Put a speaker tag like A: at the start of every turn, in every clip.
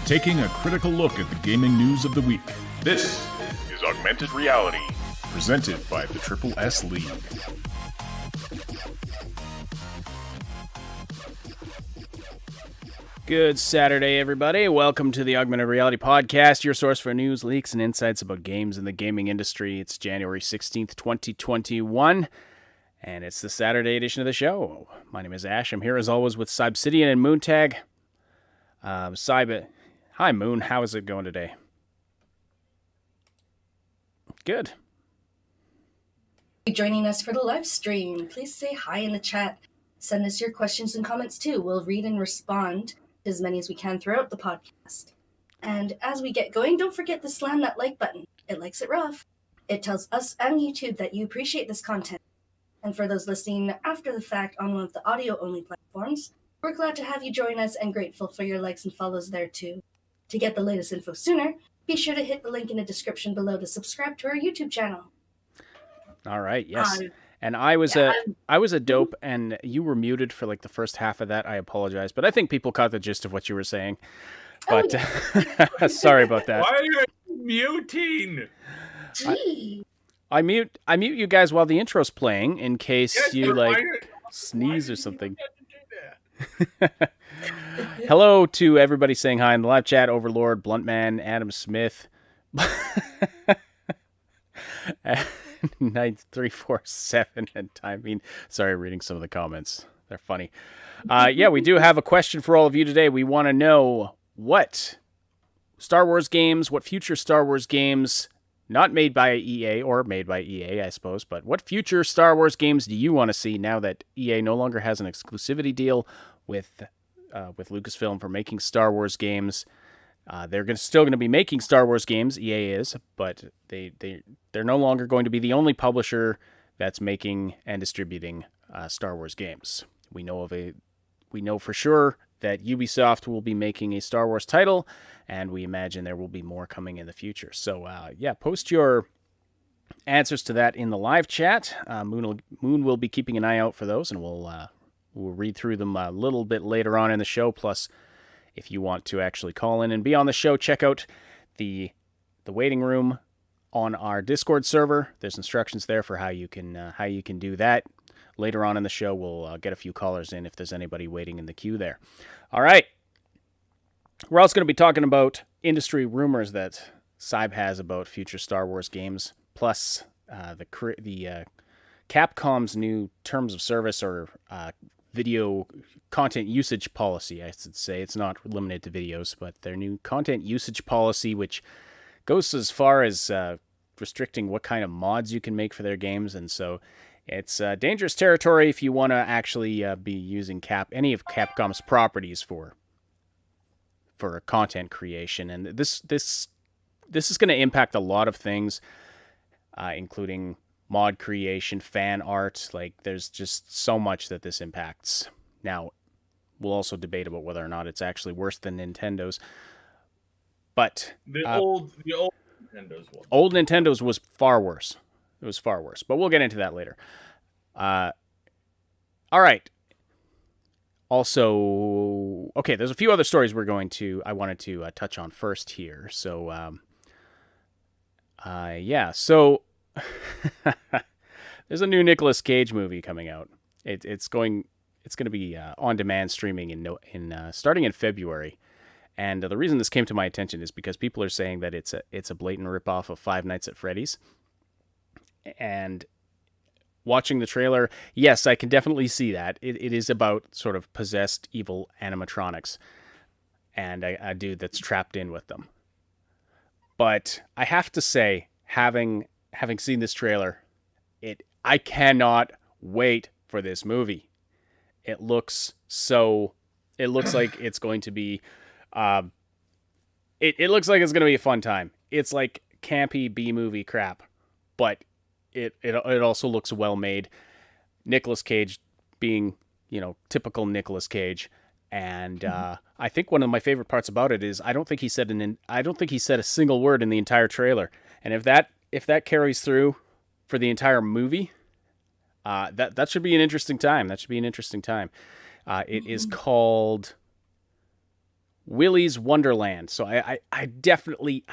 A: taking a critical look at the gaming news of the week. This is Augmented Reality, presented by the Triple S League.
B: Good Saturday, everybody. Welcome to the Augmented Reality Podcast, your source for news, leaks, and insights about games in the gaming industry. It's January 16th, 2021, and it's the Saturday edition of the show. My name is Ash. I'm here, as always, with Cybsidian and Moontag. Hi, Moon. How is it going today? Good.
C: Joining us for the live stream. Please say hi in the chat. Send us your questions and comments, too. We'll read and respond as many as we can throughout the podcast. And as we get going, don't forget to slam that like button. It likes it rough. It tells us and YouTube that you appreciate this content. And for those listening after the fact on one of the audio-only platforms, we're glad to have you join us and grateful for your likes and follows there too. To get the latest info sooner, be sure to hit the link in the description below to subscribe to our YouTube channel.
B: All right, yes. And I was a dope, and you were muted for like the first half of that. I apologize, but I think people caught the gist of what you were saying. But sorry about that.
D: Why are you muting?
C: Gee.
B: I mute you guys while the intro's playing in case you sneeze or something. Hello to everybody saying hi in the live chat: Overlord, Bluntman, Adam Smith. 9347 and timing. Sorry, reading some of the comments. They're funny. Yeah, we do have a question for all of you today. We want to know what Star Wars games, what future Star Wars games, not made by EA or made by EA, I suppose, but what future Star Wars games do you want to see now that EA no longer has an exclusivity deal with Lucasfilm for making Star Wars games? They're still going to be making Star Wars games, EA is, but they're no longer going to be the only publisher that's making and distributing Star Wars games. We know for sure that Ubisoft will be making a Star Wars title, and we imagine there will be more coming in the future. So, post your answers to that in the live chat. Moon will be keeping an eye out for those, and we'll read through them a little bit later on in the show. Plus, if you want to actually call in and be on the show, check out the waiting room on our Discord server. There's instructions there for how you can do that. Later on in the show, we'll get a few callers in if there's anybody waiting in the queue there. All right. We're also going to be talking about industry rumors that Cyb has about future Star Wars games, plus the Capcom's new terms of service or video content usage policy, I should say. It's not limited to videos, but their new content usage policy, which goes as far as restricting what kind of mods you can make for their games. And so it's dangerous territory if you want to actually be using any of Capcom's properties for content creation. And this is going to impact a lot of things, including mod creation, fan art. Like, there's just so much that this impacts. Now, we'll also debate about whether or not it's actually worse than Nintendo's. But
D: the old Nintendo's one.
B: Old Nintendo's was far worse. It was far worse. But we'll get into that later. All right. Also, okay, there's a few other stories I wanted to touch on first here. So, so there's a new Nicolas Cage movie coming out. It's going to be on demand streaming starting in February. And the reason this came to my attention is because people are saying that it's a blatant ripoff of Five Nights at Freddy's. And watching the trailer, yes, I can definitely see that. It is about sort of possessed evil animatronics and a dude that's trapped in with them. But I have to say, having seen this trailer, I cannot wait for this movie. It looks like it's going to be it looks like it's going to be a fun time. It's like campy B-movie crap, but it also looks well made. Nicolas Cage being, typical Nicolas Cage, and I think one of my favorite parts about it is I don't think he said a single word in the entire trailer. And if that carries through for the entire movie, that should be an interesting time. It is called Willy's Wonderland. So I definitely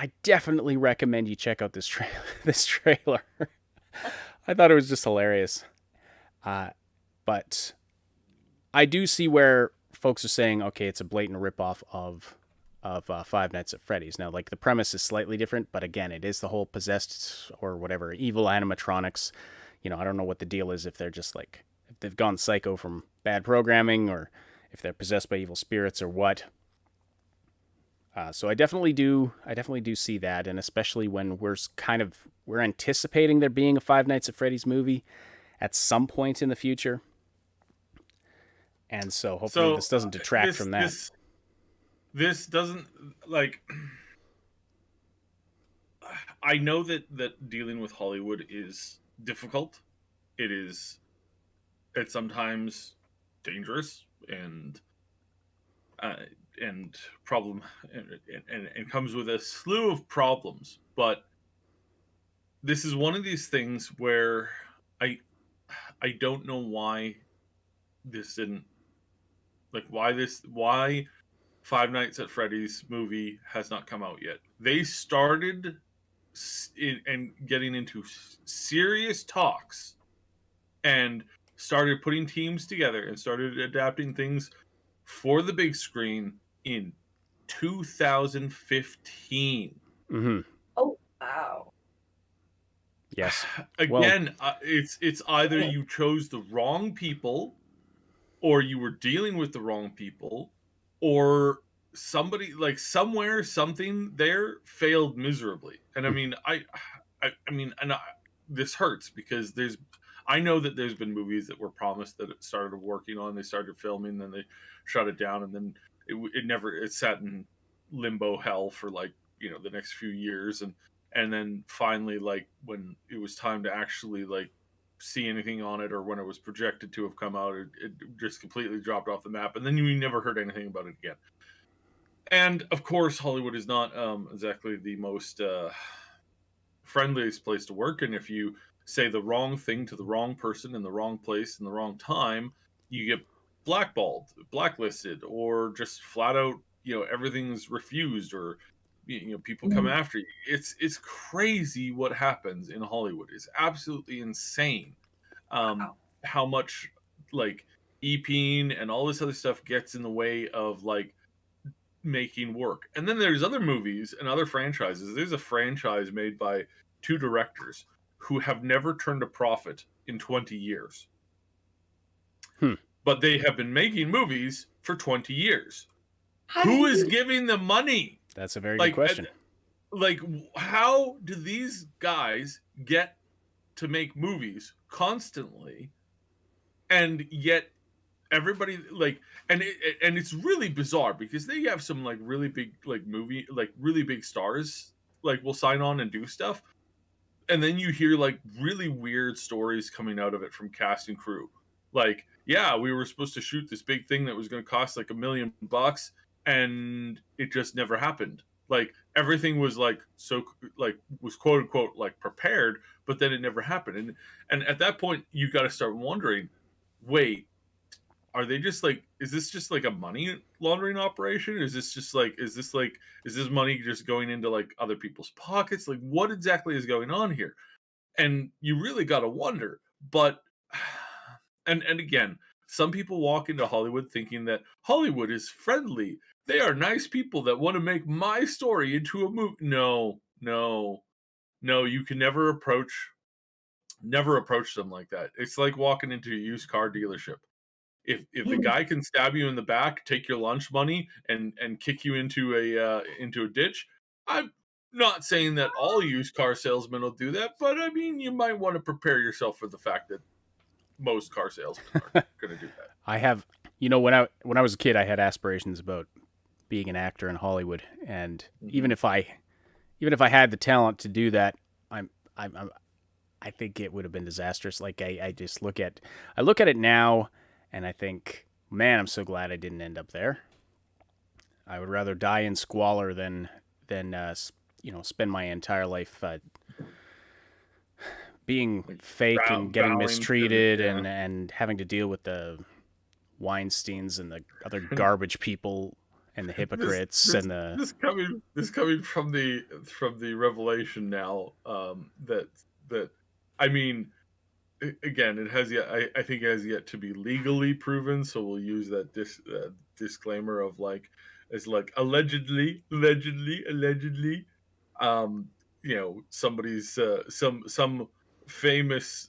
B: recommend you check out this this trailer. I thought it was just hilarious. But I do see where folks are saying, okay, it's a blatant ripoff of Five Nights at Freddy's. Now, like, the premise is slightly different, but again, it is the whole possessed or whatever evil animatronics. You know, I don't know what the deal is, if they're just like, if they've gone psycho from bad programming, or if they're possessed by evil spirits or what. So I definitely do see that, and especially when we're anticipating there being a Five Nights at Freddy's movie at some point in the future. And so hopefully this doesn't detract from that.
D: This doesn't, like, I know that dealing with Hollywood is difficult. It's sometimes dangerous and problem and comes with a slew of problems. But this is one of these things where I don't know why this didn't, like, why Five Nights at Freddy's movie has not come out yet. They started and getting into serious talks and started putting teams together and started adapting things for the big screen in 2015.
B: Mm-hmm.
C: Oh, wow.
B: Yes.
D: Again, it's either you chose the wrong people, or you were dealing with the wrong people, or somebody, like, somewhere, something there failed miserably. And I mean, this hurts because I know that there's been movies that were promised that it started working on, they started filming, then they shut it down, and then it sat in limbo hell for, like, you know, the next few years, and then finally, like, when it was time to actually, like, see anything on it, or when it was projected to have come out, it just completely dropped off the map, and then you never heard anything about it again. And of course, Hollywood is not exactly the most friendliest place to work, and if you say the wrong thing to the wrong person in the wrong place in the wrong time, you get blackballed, blacklisted, or just flat out, you know, everything's refused, or, you know, people come after you. It's crazy what happens in Hollywood. It's absolutely insane. How much, like, EPing and all this other stuff gets in the way of, like, making work. And then there's other movies and other franchises. There's a franchise made by two directors who have never turned a profit in 20 years. But they have been making movies for 20 years. Who is giving the money?
B: That's a very good question.
D: Like, how do these guys get to make movies constantly, and yet everybody, like, and it's really bizarre because they have some, like, really big, like, movie, like, really big stars, like, will sign on and do stuff, and then you hear, like, really weird stories coming out of it from cast and crew. Like, yeah, we were supposed to shoot this big thing that was going to cost like $1 million, and it just never happened. Like, everything was, like, so, like, was quote unquote, like, prepared, but then it never happened. And at that point, you got to start wondering, wait, are they just, like, is this just like a money laundering operation? Is this money just going into, like, other people's pockets? Like, what exactly is going on here? And you really got to wonder. But and again, some people walk into Hollywood thinking that Hollywood is friendly. They are nice people that want to make my story into a movie. No, you can never approach them like that. It's like walking into a used car dealership. If the guy can stab you in the back, take your lunch money, and kick you into a ditch, I'm not saying that all used car salesmen will do that, but I mean, you might want to prepare yourself for the fact that most car salesmen are going to do that.
B: I have, when I was a kid, I had aspirations about being an actor in Hollywood, and even if I had the talent to do that, I think it would have been disastrous. Like, I look at it now, and I think, man, I'm so glad I didn't end up there. I would rather die in squalor than spend my entire life being fake and getting mistreated and having to deal with the Weinsteins and the other garbage people and the
D: this
B: hypocrites
D: this
B: and the
D: this coming from the revelation now, that that I mean, again, it has yet I think it has yet to be legally proven, so we'll use that disclaimer of like, it's like allegedly, um somebody's some famous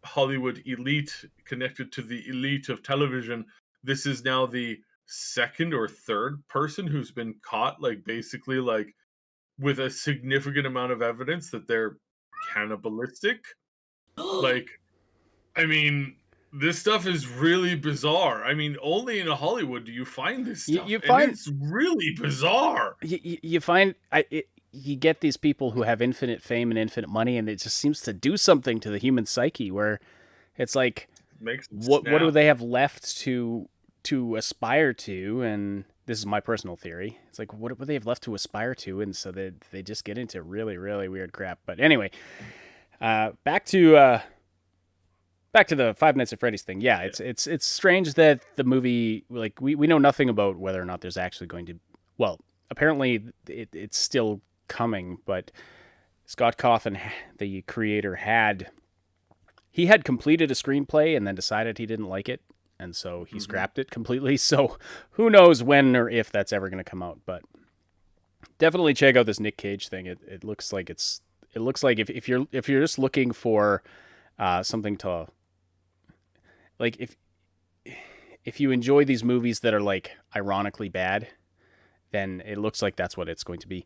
D: Hollywood elite connected to the elite of television. This is now the second or third person who's been caught, like basically like with a significant amount of evidence that they're cannibalistic. Like, I mean, this stuff is really bizarre. I mean, only in Hollywood do you find this
B: you,
D: stuff,
B: you
D: and
B: find
D: it's really bizarre.
B: you find you get these people who have infinite fame and infinite money, and it just seems to do something to the human psyche where it's like,
D: Makes it
B: what do
D: snap.
B: they have left to aspire to? And this is my personal theory. It's like, what do they have left to aspire to? And so they just get into really, really weird crap. But anyway, back to the Five Nights at Freddy's thing. Yeah, it's strange that the movie, like, we know nothing about whether or not there's actually going to, well, apparently it's still coming, but Scott Cawthon, the creator, had completed a screenplay and then decided he didn't like it, and so he scrapped it completely. So who knows when or if that's ever going to come out, but definitely check out this Nick Cage thing. It looks like if you're just looking for something to, like, if you enjoy these movies that are like ironically bad, then it looks like that's what it's going to be.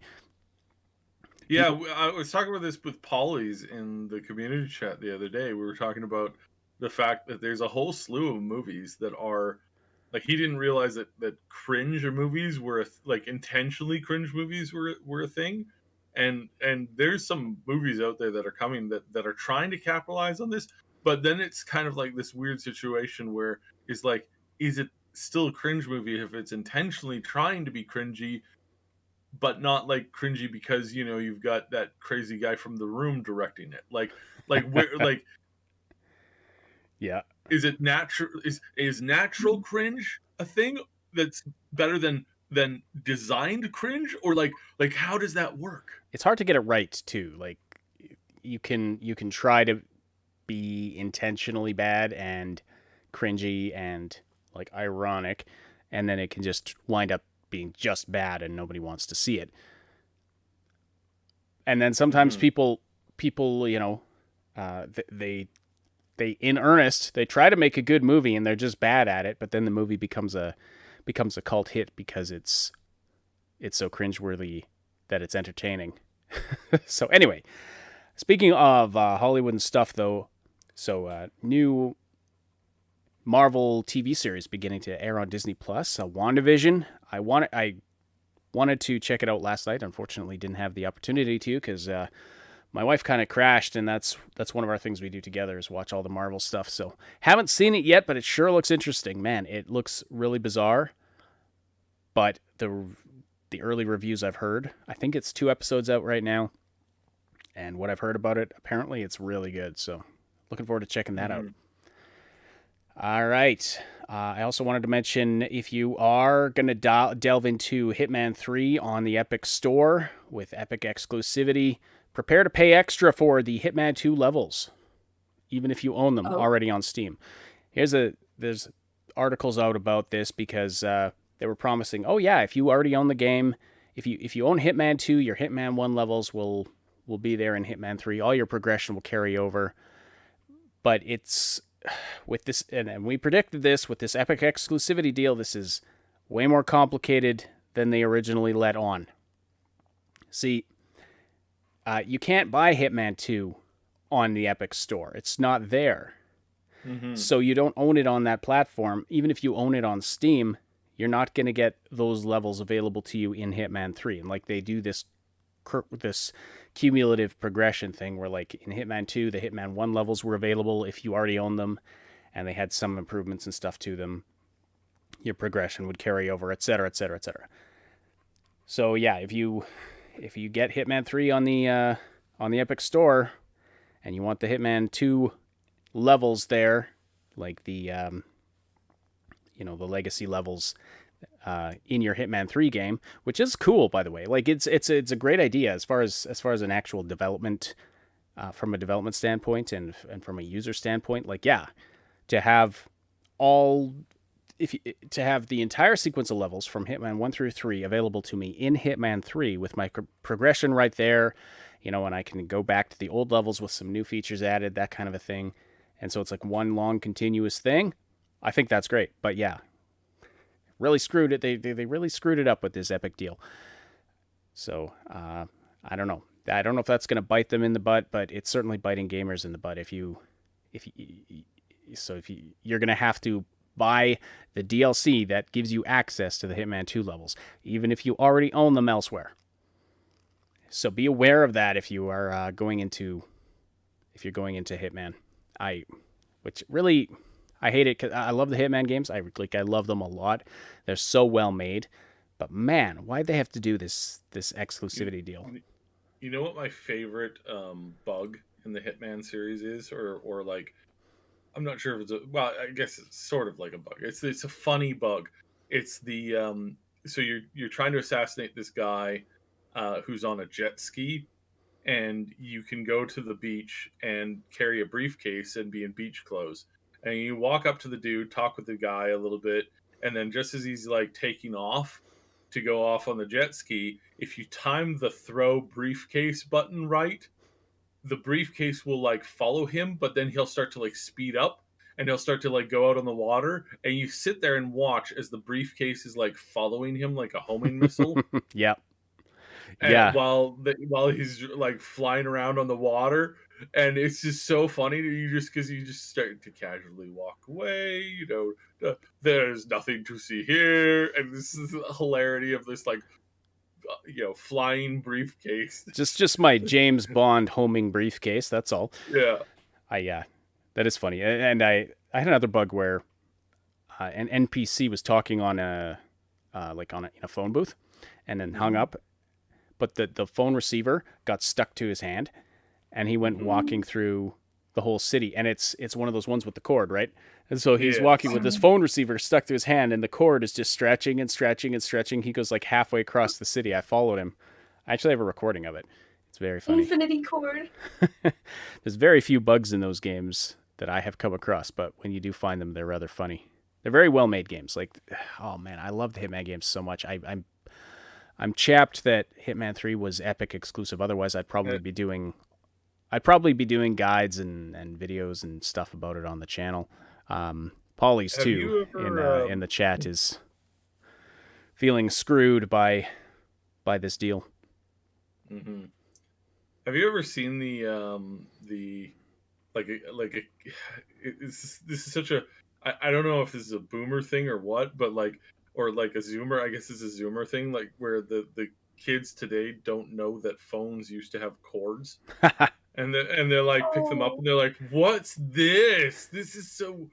D: Yeah, I was talking about this with Polly's in the community chat the other day. We were talking about the fact that there's a whole slew of movies that are like, he didn't realize that cringe movies were like intentionally cringe movies were a thing, and there's some movies out there that are coming that are trying to capitalize on this, but then it's kind of like this weird situation where it's like, is it still a cringe movie if it's intentionally trying to be cringy, but not like cringy because you've got that crazy guy from The Room directing it, like where like,
B: Yeah.
D: is it natural, is natural cringe a thing that's better than designed cringe, or like how does that work?
B: It's hard to get it right too. Like, you can try to be intentionally bad and cringy and like ironic, and then it can just wind up being just bad and nobody wants to see it. And then sometimes people they in earnest, they try to make a good movie and they're just bad at it, but then the movie becomes a cult hit because it's so cringeworthy that it's entertaining. So anyway, speaking of Hollywood and stuff, though, so new Marvel TV series beginning to air on Disney Plus, WandaVision. I wanted to check it out last night. Unfortunately, didn't have the opportunity to because my wife kind of crashed, and that's one of our things we do together is watch all the Marvel stuff. So haven't seen it yet, but it sure looks interesting. Man, it looks really bizarre. But the early reviews I've heard, I think it's 2 episodes out right now, and what I've heard about it, apparently it's really good. So looking forward to checking that out. All right. I also wanted to mention, if you are going to delve into Hitman 3 on the Epic Store with Epic exclusivity, prepare to pay extra for the Hitman 2 levels, even if you own them already on Steam. There's articles out about this because they were promising, oh yeah, if you already own the game, if you own Hitman 2, your Hitman 1 levels will be there in Hitman 3. All your progression will carry over. But it's with this, and we predicted this with this Epic exclusivity deal, this is way more complicated than they originally let on. See, you can't buy Hitman 2 on the Epic Store. It's not there. So you don't own it on that platform. Even if you own it on Steam, you're not going to get those levels available to you in Hitman 3. And like, they do this cumulative progression thing where, like, in Hitman 2, the Hitman 1 levels were available if you already owned them, and they had some improvements and stuff to them. Your progression would carry over, etc., etc., etc. So yeah, if you get Hitman 3 on the Epic Store and you want the Hitman 2 levels there, like the the legacy levels, in your Hitman 3 game, which is cool, by the way. Like it's a great idea as far as an actual development, from a development standpoint and from a user standpoint. Like, yeah, to have all to have the entire sequence of levels from Hitman 1 through 3 available to me in Hitman 3 with my progression right there, and I can go back to the old levels with some new features added, that kind of a thing. And so it's like one long continuous thing. I think that's great. But yeah, really screwed it. They really screwed it up with this Epic deal. So I don't know. I don't know if that's going to bite them in the butt, but it's certainly biting gamers in the butt. If you're going to have to buy the DLC that gives you access to the Hitman 2 levels, even if you already own them elsewhere. So be aware of that if you are going into Hitman. I hate it because I love the Hitman games. I love them a lot. They're so well made. But man, why'd they have to do this exclusivity deal?
D: You know what my favorite bug in the Hitman series is, or like, I'm not sure if I guess it's sort of like a bug. It's a funny bug. It's the so you're trying to assassinate this guy who's on a jet ski, and you can go to the beach and carry a briefcase and be in beach clothes. And you walk up to the dude, talk with the guy a little bit, and then just as he's like taking off to go off on the jet ski, if you time the throw briefcase button right, the briefcase will like follow him, but then he'll start to like speed up and he'll start to like go out on the water, and you sit there and watch as the briefcase is like following him like a homing missile.
B: Yep.
D: And
B: yeah.
D: While he's like flying around on the water, and it's just so funny to you, because you just start to casually walk away. There's nothing to see here, and this is the hilarity of this like flying briefcase.
B: Just my James Bond homing briefcase. That's all.
D: Yeah.
B: That is funny. And I had another bug where an NPC was talking on a phone booth, and then hung up. But the phone receiver got stuck to his hand, and he went walking through the whole city. And it's one of those ones with the cord, right? And so he's walking with this phone receiver stuck to his hand, and the cord is just stretching and stretching and stretching. He goes like halfway across the city. I followed him. I actually have a recording of it. It's very funny.
C: Infinity cord.
B: There's very few bugs in those games that I have come across, but when you do find them, they're rather funny. They're very well-made games. Like, oh man, I love the Hitman games so much. I'm chapped that Hitman 3 was Epic exclusive. Otherwise, I'd probably be doing guides and videos and stuff about it on the channel. Paulie's too in the chat is feeling screwed by this deal.
D: Mm-hmm. Have you ever seen this is such a I don't know if this is a boomer thing or what, but like, or like a Zoomer, I guess it's a Zoomer thing, like where the kids today don't know that phones used to have cords, and they're like pick them up and they're like, "What's this? This is so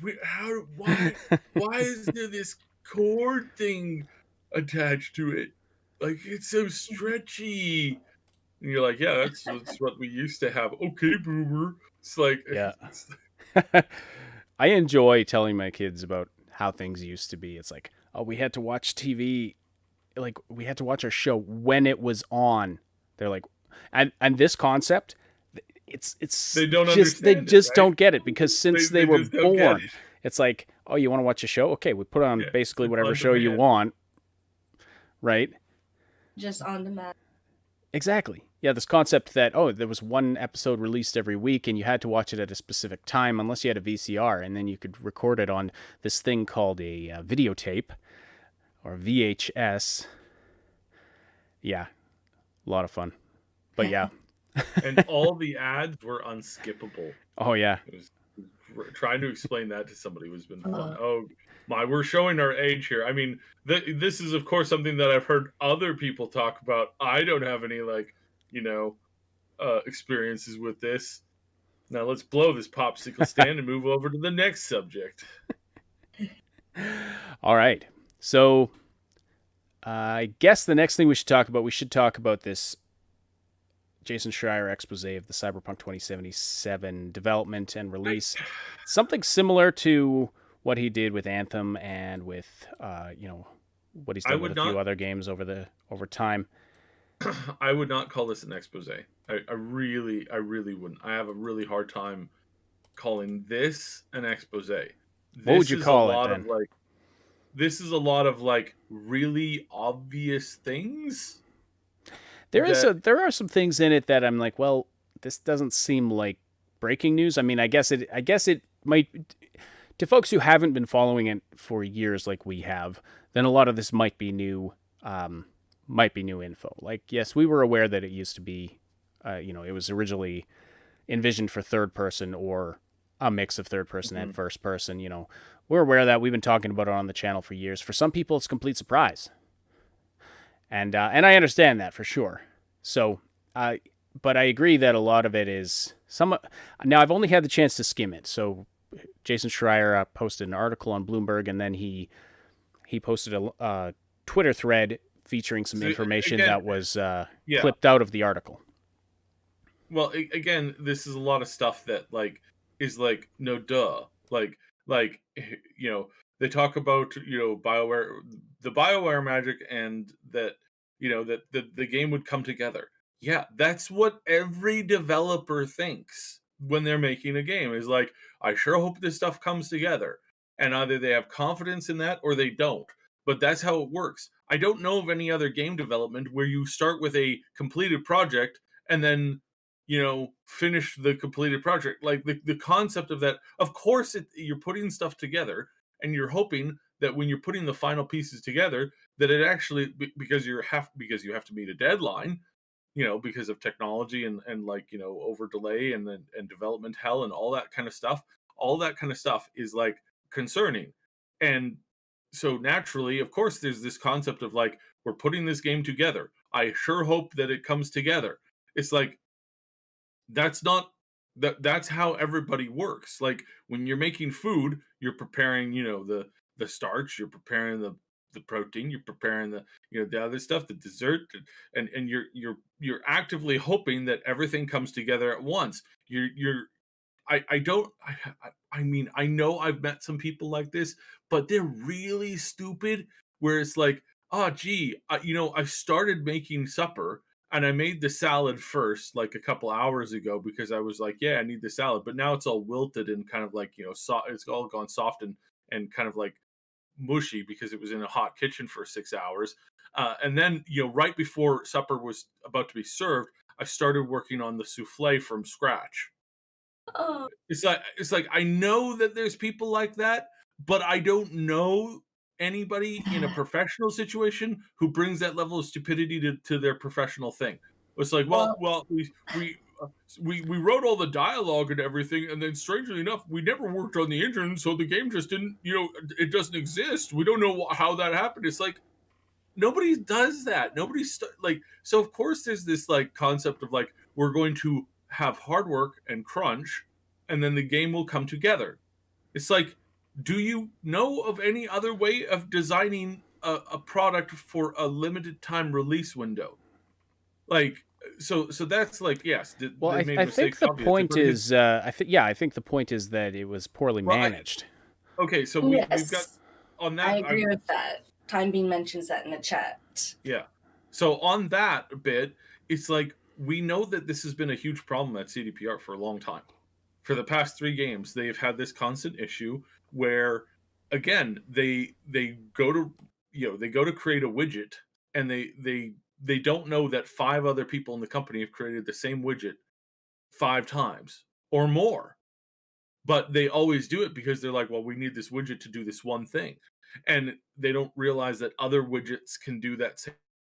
D: weird. Why is there this cord thing attached to it? Like it's so stretchy." And you're like, "Yeah, that's what we used to have." Okay, boomer. It's like,
B: yeah. I enjoy telling my kids about how things used to be. It's like, oh, we had to watch TV, like we had to watch our show when it was on. They're like, and this concept, it's
D: they don't
B: just
D: understand
B: they just
D: right?
B: don't get it, because since they were born,
D: it.
B: It's like, oh, you want to watch a show? Okay, we put on basically whatever show you want, right?
C: Just on demand.
B: Exactly. Yeah, this concept that, oh, there was one episode released every week and you had to watch it at a specific time unless you had a VCR, and then you could record it on this thing called a videotape or VHS. Yeah, a lot of fun. But yeah.
D: And all the ads were unskippable.
B: Oh, yeah.
D: Trying to explain that to somebody has been fun. Oh, my, we're showing our age here. I mean, this is, of course, something that I've heard other people talk about. I don't have any, experiences with this. Now let's blow this popsicle stand and move over to the next subject.
B: All right. So I guess the next thing we should talk about this Jason Schreier expose of the Cyberpunk 2077 development and release. Something similar to what he did with Anthem and with what he's
D: I
B: done with
D: would
B: a few
D: not
B: other games over time.
D: I would not call this an expose. I really wouldn't. I have a really hard time calling this an expose.
B: What would
D: This
B: you
D: is a
B: call it
D: lot of
B: then?
D: like this is a lot of like really obvious things that
B: There are some things in it that I'm like, well, this doesn't seem like breaking news. I mean, I guess it might, to folks who haven't been following it for years like we have, then a lot of this might be new info. Like, yes, we were aware that it used to be, it was originally envisioned for third person or a mix of third person and
D: Mhm.
B: first person. We're aware of that. We've been talking about it on the channel for years. For some people, it's a complete surprise, and I understand that for sure. So, but I agree that a lot of it is some. Now, I've only had the chance to skim it. So, Jason Schreier posted an article on Bloomberg, and then he posted a Twitter thread featuring some
D: So
B: information
D: again,
B: that was
D: yeah.
B: clipped out of the article.
D: Well, again, this is a lot of stuff that like is like no duh. Like you know, they talk about, BioWare, the BioWare magic, and that that the game would come together. Yeah, that's what every developer thinks when they're making a game, is like, I sure hope this stuff comes together. And either they have confidence in that or they don't. But that's how it works. I don't know of any other game development where you start with a completed project and then finish the completed project. Like the concept of that, of course you're putting stuff together and you're hoping that when you're putting the final pieces together, that it actually, because you have to meet a deadline, because of technology and like, over delay and then and development hell and all that kind of stuff is like concerning. And so naturally, of course, there's this concept of like, we're putting this game together, I sure hope that it comes together. It's like, that's not that's how everybody works. Like when you're making food, you're preparing, the starch, you're preparing the protein, you're preparing the the other stuff, the dessert, and you're actively hoping that everything comes together at once. You're I don't I mean, I know I've met some people like this, but they're really stupid, where it's like, "Oh, gee, I started making supper and I made the salad first like a couple hours ago because I was like, yeah, I need the salad, but now it's all wilted and kind of like, it's all gone soft and kind of like mushy because it was in a hot kitchen for 6 hours." And then, right before supper was about to be served, I started working on the souffle from scratch.
C: Oh,
D: It's like I know that there's people like that, but I don't know anybody in a professional situation who brings that level of stupidity to their professional thing. It's like, well,
C: well,
D: well, we wrote all the dialogue and everything, and then strangely enough, we never worked on the engine, so the game just didn't, it doesn't exist. We don't know how that happened. It's like, nobody does that. Like, so of course there's this like concept of like, we're going to have hard work and crunch and then the game will come together. It's like, do you know of any other way of designing a product for a limited time release window? Like, so that's like, yes,
B: Well,
D: they've made
B: I think
D: mistakes
B: the
D: obviously,
B: point
D: but his
B: is, I think the point is that it was poorly
D: well I
B: managed.
D: okay, so we've got
C: yes,
D: on
C: I
D: that.
C: agree with that. Time Bean mentions that in the chat.
D: Yeah. So on that bit, it's like, we know that this has been a huge problem at CDPR for a long time. For the past 3 games, they've had this constant issue where, again, they go to they go to create a widget, and they don't know that 5 other people in the company have created the same widget 5 times or more, but they always do it because they're like, well, we need this widget to do this one thing, and they don't realize that other widgets can do that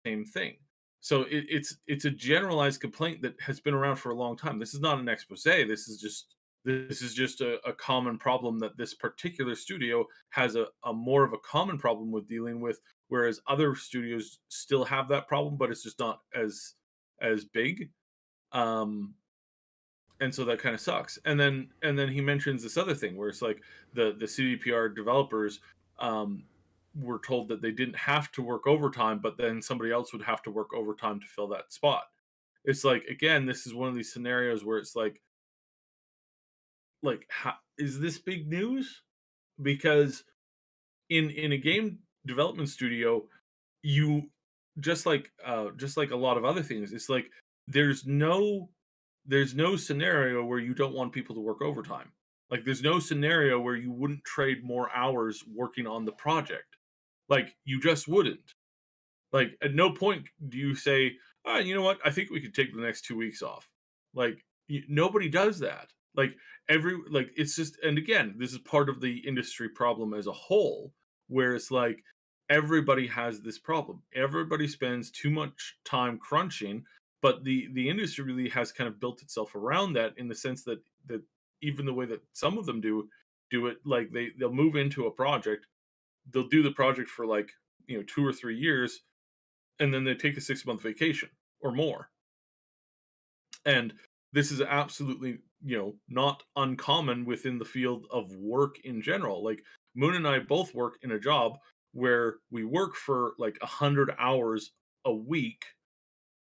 D: same thing. So it's a generalized complaint that has been around for a long time. This is not an expose. This is just a common problem that this particular studio has a more of a common problem with dealing with, whereas other studios still have that problem, but it's just not as big. Um, and so that kind of sucks. And then he mentions this other thing where it's like, the CDPR developers were told that they didn't have to work overtime, but then somebody else would have to work overtime to fill that spot. It's like, again, this is one of these scenarios where it's like, how, is this big news? because in a game development studio, you just like a lot of other things, it's like there's no scenario where you don't want people to work overtime. Like there's no scenario where you wouldn't trade more hours working on the project. Like you just wouldn't. Like at no point do you say, "Ah, you know what? I think we could take the next 2 weeks off." Like nobody does that. Like it's just, and again, this is part of the industry problem as a whole, where it's like everybody has this problem. Everybody spends too much time crunching, but the industry really has kind of built itself around that, in the sense that even the way that some of them do it, like they'll move into a project, they'll do the project for like 2 or 3 years, and then they take a 6 month vacation or more. And this is absolutely, not uncommon within the field of work in general. Like Moon and I both work in a job where we work for like 100 hours a week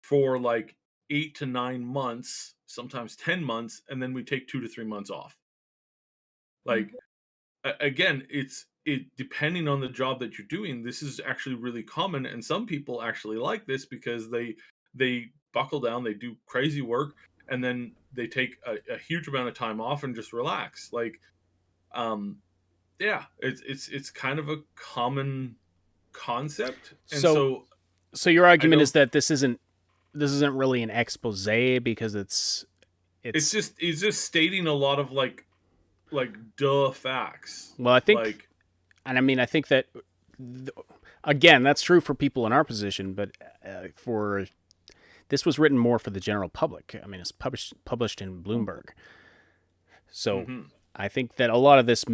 D: for like 8 to 9 months, sometimes 10 months, and then we take 2 to 3 months off. Like again, it depending on the job that you're doing, this is actually really common, and some people actually like this because they buckle down, they do crazy work, and then they take a huge amount of time off and just relax. Like um yeah, it's kind of a common concept. And
B: So
D: so
B: so your
D: I
B: argument is
D: don't
B: that this isn't really an expose because it's
D: it's
B: it's
D: just it's just stating a lot of like duh facts.
B: well, I think,
D: Like
B: and I mean, I think that th- again, that's true for people in our position, but for this was written more for the general public. I mean, it's published in Bloomberg, so
D: mhm.
B: I think that a lot of this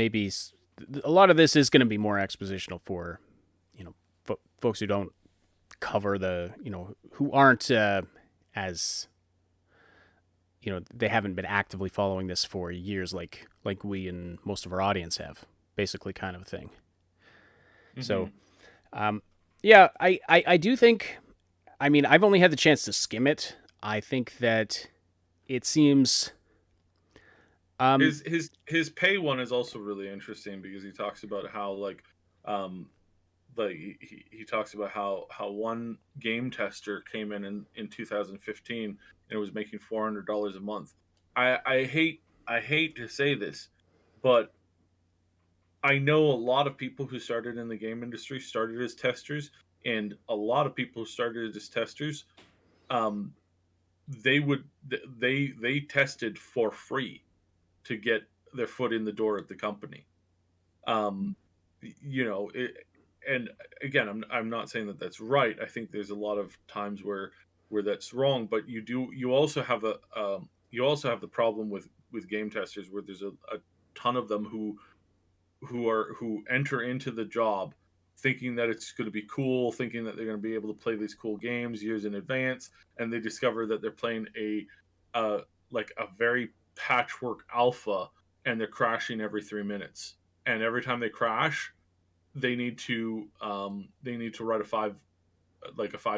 B: is going to be more expositional for folks who don't cover who aren't as they haven't been actively following this for years like we and most of our audience have, basically, kind of a thing. So,
D: Mhm.
B: yeah, I do think. I mean, I've only had the chance to skim it. I think that it seems. Um,
D: His pay one is also really interesting because he talks about how um he talks about how one game tester came in 2015 and was making $400 a month. I hate to say this, but I know a lot of people who started in the game industry started as testers, and a lot of people who started as testers, um, they tested for free to get their foot in the door at the company. Um, and again, I'm not saying that that's right. I think there's a lot of times where that's wrong, but you also have you also have the problem with game testers, where there's a ton of them who enter into the job thinking that it's going to be cool, thinking that they're going to be able to play these cool games years in advance, and they discover that they're playing uh a very patchwork alpha, and they're crashing every 3 minutes. And every time they crash, they need to write a 5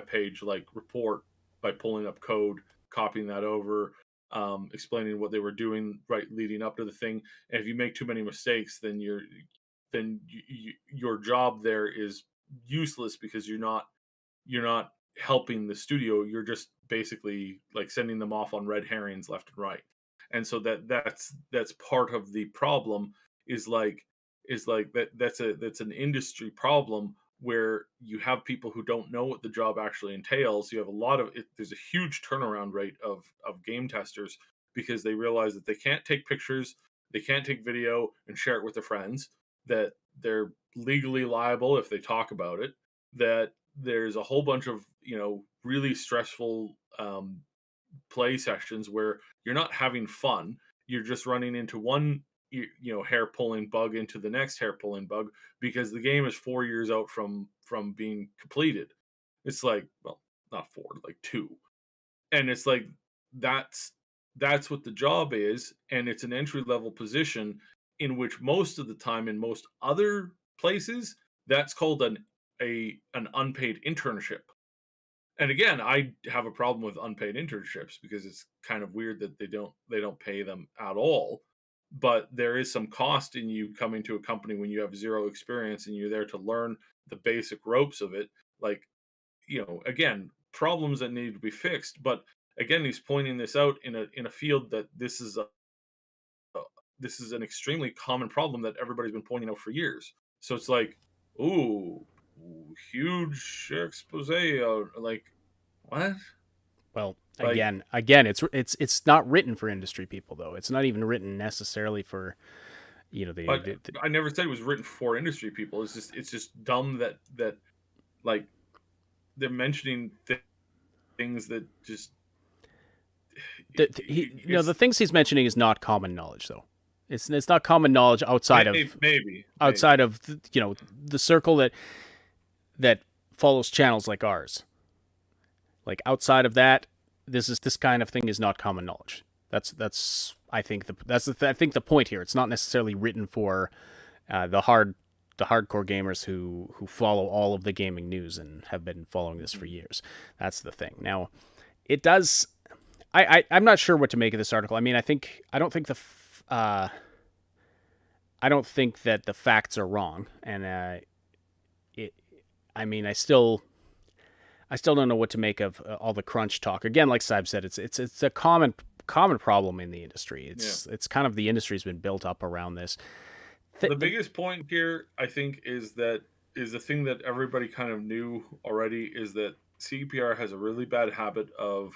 D: page report by pulling up code, copying that over, explaining what they were doing right leading up to the thing. And if you make too many mistakes, then your job there is useless, because you're not helping the studio. You're just basically like sending them off on red herrings left and right. And so that's part of the problem, is that's an industry problem, where you have people who don't know what the job actually entails. You have a lot of it, there's a huge turnaround rate of game testers, because they realize that they can't take pictures, they can't take video and share it with their friends, that they're legally liable if they talk about it, that there's a whole bunch of really stressful play sessions where you're not having fun. You're just running into one hair pulling bug into the next hair pulling bug, because the game is 4 years out from being completed. It's like, well, not four, like two. And it's like that's that's what the job is, and it's an entry level position, in which most of the time in most other places that's called an unpaid internship. And again, I have a problem with unpaid internships, because it's kind of weird that they don't pay them at all. but there is some cost in you coming to a company when you have zero experience and you're there to learn the basic ropes of it. Like, again, problems that need to be fixed. But again, he's pointing this out in a field that this is an extremely common problem that everybody's been pointing out for years. So it's like, ooh, huge expose. Like, what?
B: Well,
D: Like,
B: again, it's not written for industry people though. It's not even written necessarily for
D: but I never said it was written for industry people. It's just dumb that like they're mentioning things that just
B: the things he's mentioning is not common knowledge though. It's not common knowledge outside
D: maybe
B: of the circle that follows channels like ours. Like outside of that, this kind of thing is not common knowledge. That's I think the point here. It's not necessarily written for the hardcore gamers who follow all of the gaming news and have been following this for years. That's the thing. Now, it does. I'm not sure what to make of this article. I mean, I don't think that the facts are wrong, and I still don't know what to make of all the crunch talk. Again, like Saib said, it's a common problem in the industry. It's kind of the industry's been built up around this.
D: The biggest point here, I think, is the thing that everybody kind of knew already, is that CPR has a really bad habit of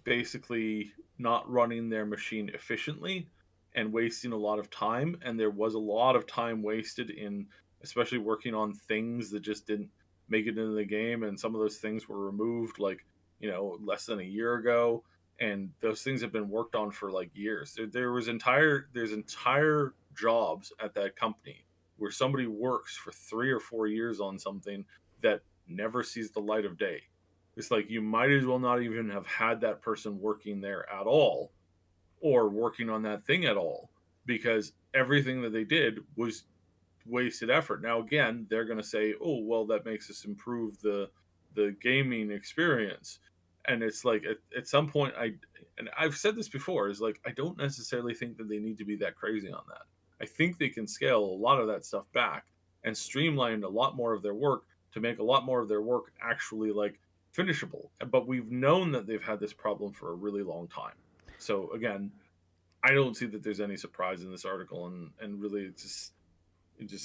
D: basically not running their machine efficiently and wasting a lot of time. And there was a lot of time wasted in especially working on things that just didn't make it into the game, and some of those things were removed like less than a year ago, and those things have been worked on for like years. There's entire jobs at that company where somebody works for 3 or 4 years on something that never sees the light of day. It's like you might as well not even have had that person working there at all or working on that thing at all, because everything that they did was wasted effort. Now, again, they're going to say, oh, well, that makes us improve the gaming experience. And it's like at some point, I've said this before, is like, I don't necessarily think that they need to be that crazy on that. I think they can scale a lot of that stuff back and streamline a lot more of their work to make a lot more of their work actually like finishable. But we've known that they've had this problem for a really long time. So again, I don't see that there's any surprise in this article, and really it just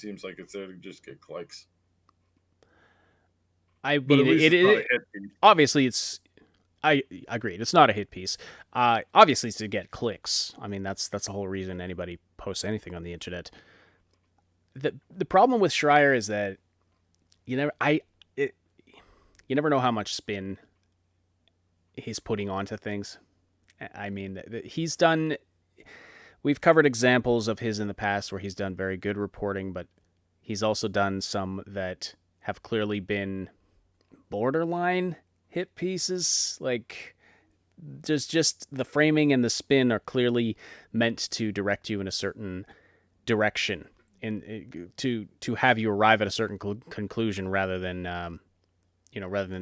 D: seems like it's there to just get clicks.
B: I mean, obviously it's. I agreed. It's not a hit piece. Obviously, it's to get clicks. I mean, that's the whole reason anybody posts anything on the internet. The problem with Schreier is that you never know how much spin he's putting onto things. I mean, he's done. We've covered examples of his in the past where he's done very good reporting, but he's also done some that have clearly been borderline hit pieces. Like, there's just the framing and the spin are clearly meant to direct you in a certain direction, and to have you arrive at a certain conclusion rather than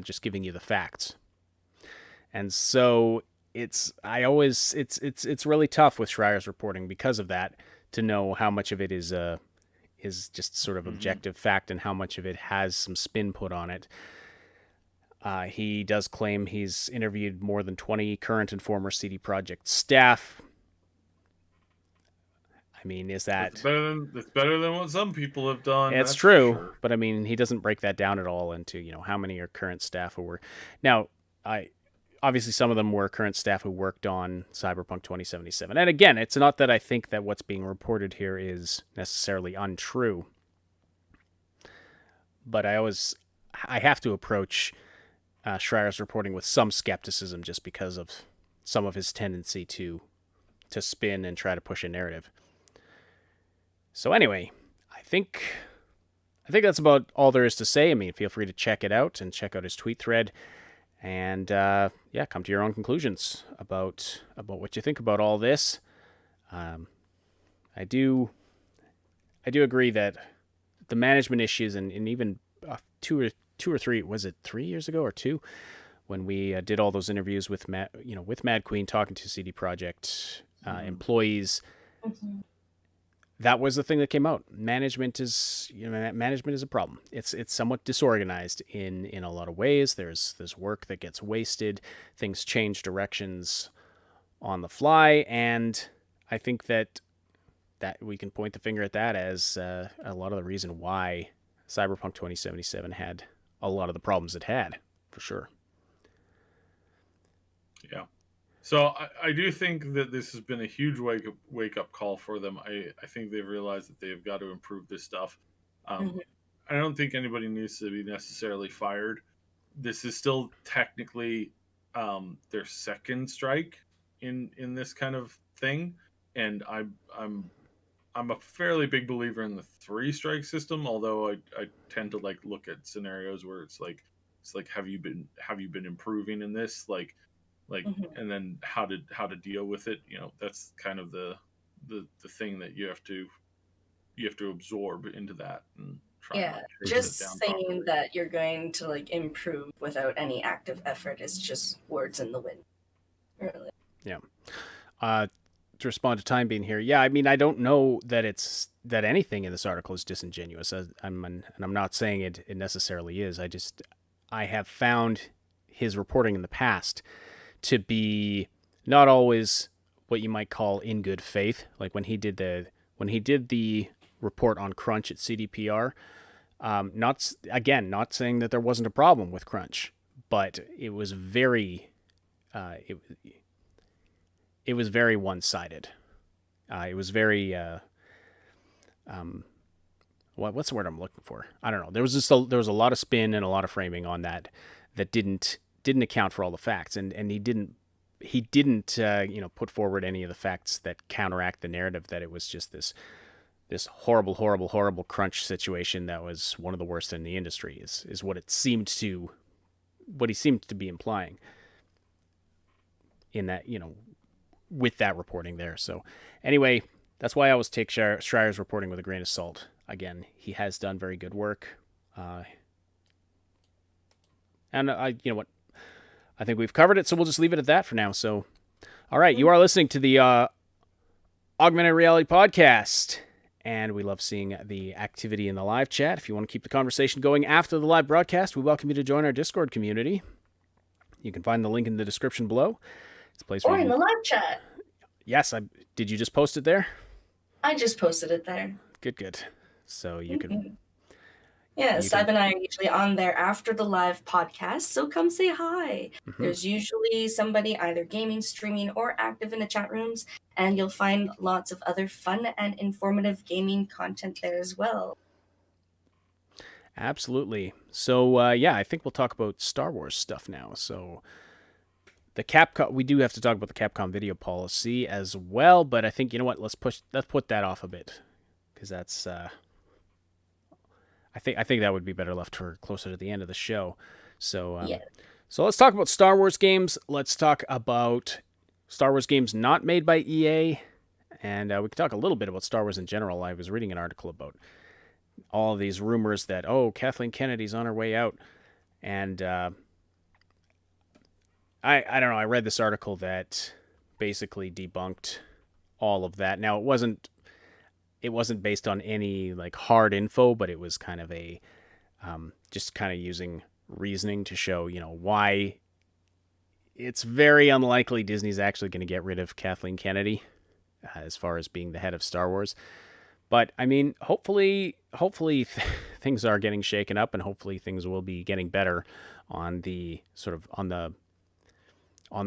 B: just giving you the facts. And so it's really tough with Schreier's reporting because of that, to know how much of it is just sort of objective fact and how much of it has some spin put on it. He does claim he's interviewed more than 20 current and former CD Projekt staff. I mean, is that...
D: It's better than what some people have done.
B: It's true, sure. But I mean, he doesn't break that down at all into, how many are current staff who were... Now, obviously some of them were current staff who worked on Cyberpunk 2077. And again, it's not that I think that what's being reported here is necessarily untrue. But I have to approach Schreier's reporting with some skepticism, just because of some of his tendency to spin and try to push a narrative. So anyway, I think that's about all there is to say. I mean, feel free to check it out and check out his tweet thread, and come to your own conclusions about what you think about all this. I do agree that the management issues and even two or three, was it 3 years ago or 2, when we did all those interviews with Mad Queen talking to CD Projekt, employees.
C: Mhm.
B: That was the thing that came out. Management is a problem. It's somewhat disorganized in a lot of ways. There's work that gets wasted. Things change directions on the fly, and I think that we can point the finger at that as a lot of the reason why Cyberpunk 2077 had a lot of the problems it had, for sure.
D: Yeah. So I do think that this has been a huge wake up call for them. I think they've realized that they've got to improve this stuff.
C: Mhm.
D: I don't think anybody needs to be necessarily fired. This is still technically their second strike in this kind of thing, and I'm a fairly big believer in the three strike system. Although I tend to like look at scenarios where it's like have you been improving in this like
C: Mhm.
D: and then how to deal with it. That's kind of the thing that you have to absorb into that and try and
C: Yeah,
D: like chase it
C: just
D: down
C: saying
D: properly.
C: that you're going to like improve without any active effort is just words in the wind. Really.
B: Yeah. To respond to time being here, yeah, I mean, I don't know that anything in this article is disingenuous. And I'm not saying it necessarily is. I have found his reporting in the past to be not always what you might call in good faith. Like when he did the report on crunch at CDPR. Not saying that there wasn't a problem with crunch, but it was very it it was very one sided. It was very what's the word I'm looking for? I don't know. There was a lot of spin and a lot of framing on that didn't account for all the facts, and he didn't put forward any of the facts that counteract the narrative that it was just this horrible crunch situation that was one of the worst in the industry is what he seemed to be implying in that, with that reporting there. So anyway, that's why I always take Schreier's reporting with a grain of salt. Again, he has done very good work. And you know what? I think we've covered it, so we'll just leave it at that for now. So, all right, you are listening to the Augmented Reality Podcast. And we love seeing the activity in the live chat. If you want to keep the conversation going after the live broadcast, we welcome you to join our Discord community. You can find the link in the description below. It's a place where
C: Or in the live chat.
B: Yes, did you just post it there?
C: I just posted it there.
B: Good. So you can.
C: Yeah,
B: You
C: Seb
B: can-
C: and I are usually on there after the live podcast, so come say hi.
B: Mhm.
C: There's usually somebody either gaming, streaming, or active in the chat rooms, and you'll find lots of other fun and informative gaming content there as well.
B: Absolutely. So yeah, I think we'll talk about Star Wars stuff now. So the Capcom, we do have to talk about the Capcom video policy as well, but I think, you know what, let's put that off a bit, because that's I think that would be better left for closer to the end of the show. So
C: Yeah.
B: So let's talk about Star Wars games. Let's talk about Star Wars games not made by EA, and we can talk a little bit about Star Wars in general. I was reading an article about all of these rumors that, Kathleen Kennedy's on her way out, and I don't know. I read this article that basically debunked all of that. Now, it wasn't based on any like hard info, but it was kind of a just kind of using reasoning to show, why it's very unlikely Disney's actually going to get rid of Kathleen Kennedy as far as being the head of Star Wars. But I mean, hopefully things are getting shaken up, and hopefully things will be getting better on the sort of on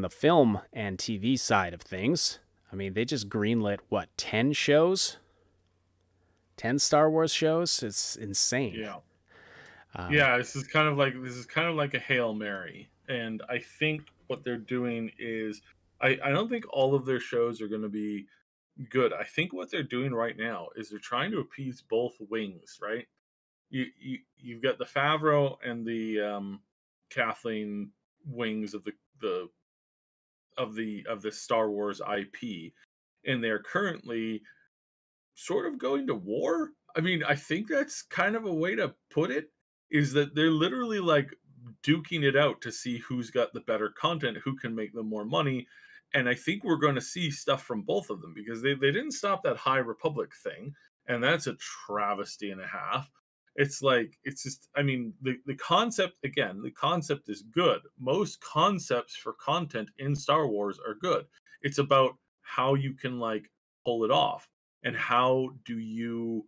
B: the film and TV side of things. I mean, they just greenlit 10 shows? 10 Star Wars shows? It's insane.
D: Yeah. Yeah, this is kind of like a Hail Mary. And I think what they're doing is I don't think all of their shows are going to be good. I think what they're doing right now is they're trying to appease both wings, right? You've got the Favreau and the Kathleen wings of the Star Wars IP, and they're currently sort of going to war. I mean, I think that's kind of a way to put it, is that they're literally like duking it out to see who's got the better content, who can make them more money. And I think we're going to see stuff from both of them, because they didn't stop that High Republic thing, and that's a travesty and a half. It's like, it's just, I mean, the concept, again, the concept is good. Most concepts for content in Star Wars are good. It's about how you can like pull it off, and how do you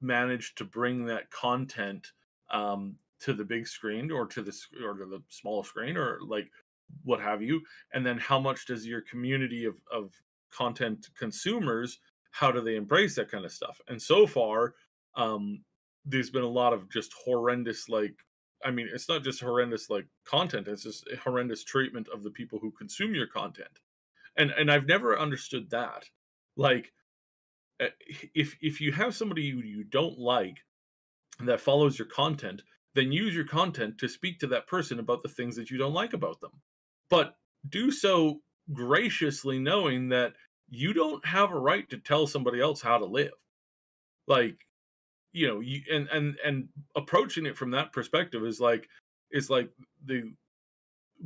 D: manage to bring that content to the big screen, or to the small screen, or like what have you. And then how much does your community of content consumers, how do they embrace that kind of stuff? And so far, there's been a lot of just horrendous, like, I mean, it's not just horrendous like content, it's just horrendous treatment of the people who consume your content. And I've never understood that. Like, if you have somebody who you don't like that follows your content, then use your content to speak to that person about the things that you don't like about them. But do so graciously, knowing that you don't have a right to tell somebody else how to live. Like, you know, you and approaching it from that perspective is like the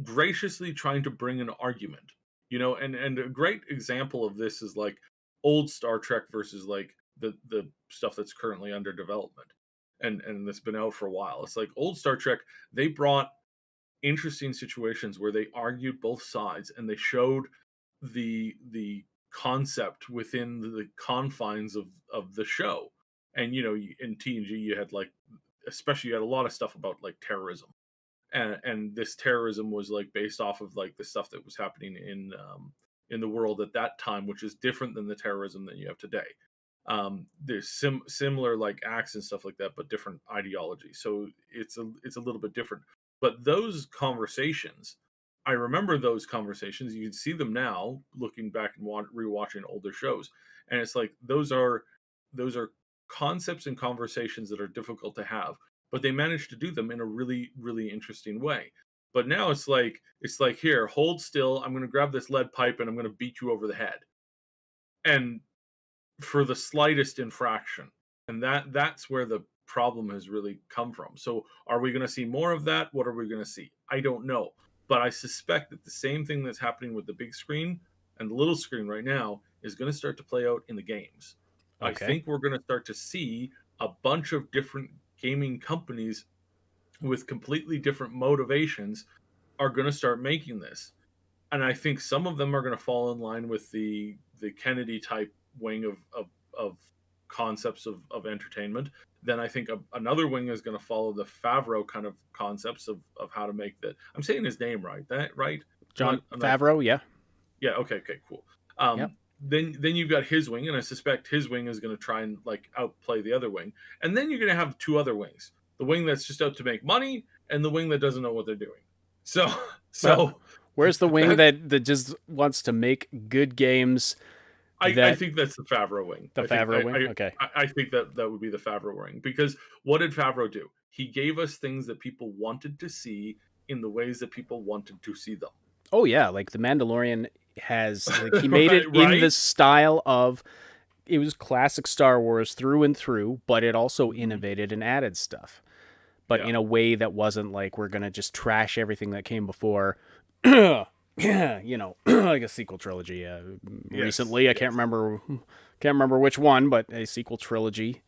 D: graciously trying to bring an argument, you know. And a great example of this is like old Star Trek versus like the stuff that's currently under development, and that's been out for a while. It's like old Star Trek, they brought interesting situations where they argued both sides, and they showed the concept within the confines of the show. And you know, in TNG you had like, especially, you had a lot of stuff about like terrorism, and this terrorism was like based off of like the stuff that was happening in the world at that time, which is different than the terrorism that you have today. There's similar like acts and stuff like that, but different ideology, so it's a little bit different. But those conversations, I remember those conversations. You can see them now looking back and rewatching older shows, and it's like those are concepts and conversations that are difficult to have, but they managed to do them in a really, really interesting way. But now it's like, here, hold still, I'm going to grab this lead pipe and I'm going to beat you over the head, and for the slightest infraction. And that's where the problem has really come from. So are we going to see more of that? What are we going to see? I don't know, but I suspect that the same thing that's happening with the big screen and the little screen right now is going to start to play out in the games. Okay. I think we're going to start to see a bunch of different gaming companies with completely different motivations are going to start making this. And I think some of them are going to fall in line with the Kennedy type wing of concepts of entertainment. Then I think another wing is going to follow the Favreau kind of concepts of how to make that. I'm saying his name right, that right?
B: John Favreau, yeah.
D: Yeah. Okay. Cool.
B: Yep.
D: Then you've got his wing, and I suspect his wing is going to try and like outplay the other wing. And then you're going to have two other wings: the wing that's just out to make money, and the wing that doesn't know what they're doing. So
B: well, where's the wing that just wants to make good games?
D: I think that's the Favreau wing.
B: The Favreau wing? Okay.
D: I think that would be the Favreau wing, because what did Favreau do? He gave us things that people wanted to see in the ways that people wanted to see them.
B: Oh, yeah. Like The Mandalorian has, like, he made it
D: right?
B: in the style of, it was classic Star Wars through and through, but it also innovated and added stuff. But in a way that wasn't like, we're going to just trash everything that came before. You know, like a sequel trilogy. Recently, I can't remember which one, but a sequel trilogy,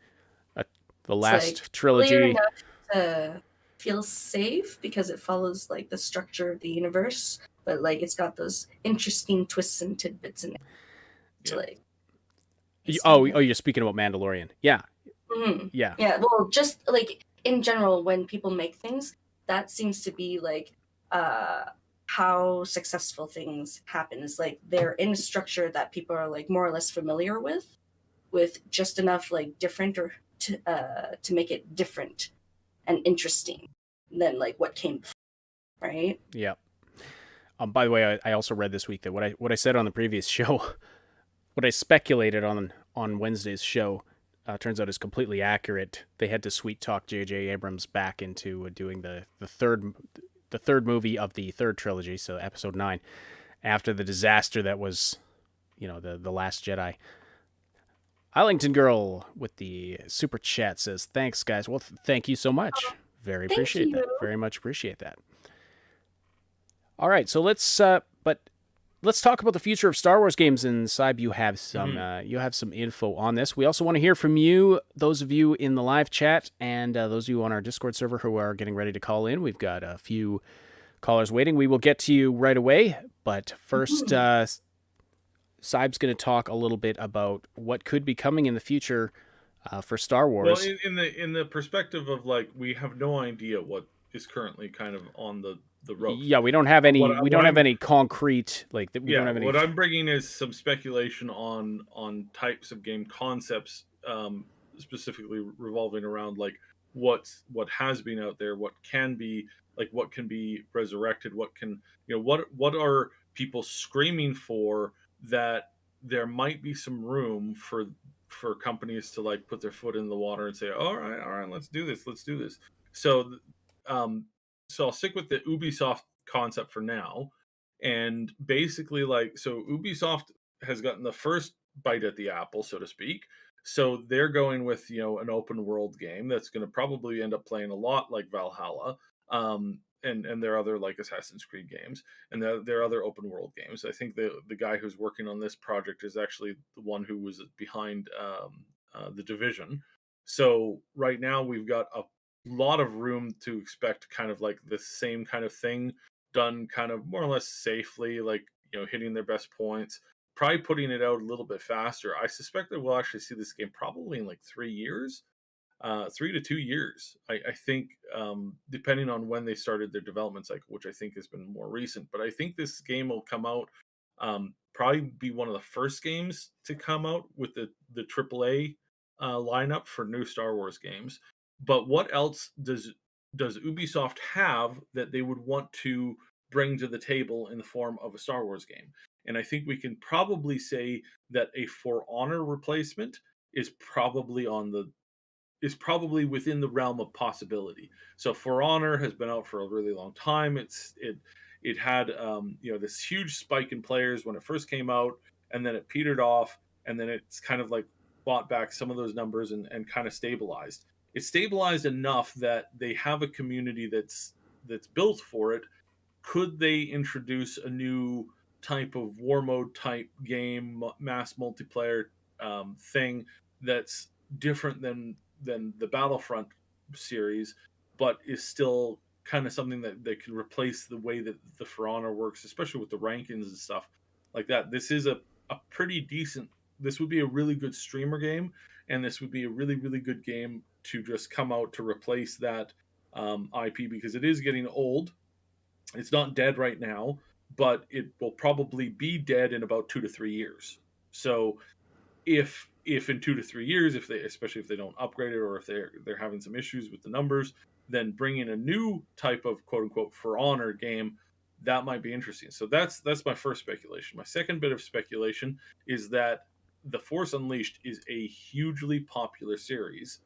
B: the last
C: like
B: trilogy.
C: Clear enough to feel safe because it follows like the structure of the universe, but like it's got those interesting twists and tidbits in it. To, like,
B: you're speaking about Mandalorian, yeah, yeah.
C: Well, just like in general, when people make things, that seems to be like how successful things happen. Is like they're in a structure that people are like more or less familiar with just enough like different or to make it different and interesting than like what came before, right?
B: Yeah. By the way, I also read this week that what I said on the previous show, what I speculated on Wednesday's show, turns out is completely accurate. They had to sweet talk J.J. Abrams back into doing the third movie of the third trilogy, so Episode 9, after the disaster that was, you know, the Last Jedi. Islington Girl with the super chat says, "Thanks, guys." Well, thank you so much. Very appreciate that. Very much appreciate that. All right, so let's let's talk about the future of Star Wars games. And Saib, you have some
D: Mm-hmm.
B: you have some info on this. We also want to hear from you, those of you in the live chat, and those of you on our Discord server who are getting ready to call in. We've got a few callers waiting. We will get to you right away. But first, Saib's going to talk a little bit about what could be coming in the future for Star
D: Well,
B: Wars.
D: in the perspective of like we have no idea what is currently kind of on the ropes.
B: Yeah, we don't have any. We
D: What
B: don't have
D: I'm
B: any concrete like that. We don't
D: yeah,
B: have any.
D: what I'm bringing is some speculation on types of game concepts, specifically revolving around like what has been out there, what can be like what can be resurrected, what can what are people screaming for that there might be some room for companies to like put their foot in the water and say, all right, let's do this, So, um, so I'll stick with the Ubisoft concept for now, and basically like so Ubisoft has gotten the first bite at the apple, so to speak. So they're going with an open world game that's going to probably end up playing a lot like Valhalla, and their other like Assassin's Creed games, and their other open world games. I think the guy who's working on this project is actually the one who was behind the Division. So right now we've got a lot of room to expect kind of like the same kind of thing done kind of more or less safely, like hitting their best points, probably putting it out a little bit faster. I suspect that we'll actually see this game probably in like 3 years, 3 to 2 years. I think, depending on when they started their development cycle, which I think has been more recent. But I think this game will come out, probably be one of the first games to come out with the AAA lineup for new Star Wars games. But what else does Ubisoft have that they would want to bring to the table in the form of a Star Wars game? And I think we can probably say that a For Honor replacement is probably within the realm of possibility. So For Honor has been out for a really long time. It had this huge spike in players when it first came out, and then it petered off, and then it's kind of like bought back some of those numbers and kind of stabilized. It's stabilized enough that they have a community that's built for it. Could they introduce a new type of war mode type game, mass multiplayer thing that's different than the Battlefront series, but is still kind of something that can replace the way that the For Honor works, especially with the rankings and stuff like that? This is a pretty decent. This would be a really good streamer game, and this would be a really really good game to just come out to replace that IP, because it is getting old. It's not dead right now, but it will probably be dead in about 2 to 3 years. So if in 2 to 3 years, if they especially if they don't upgrade it, or if they're having some issues with the numbers, then bringing a new type of quote unquote For Honor game, that might be interesting. So that's my first speculation. My second bit of speculation is that The Force Unleashed is a hugely popular series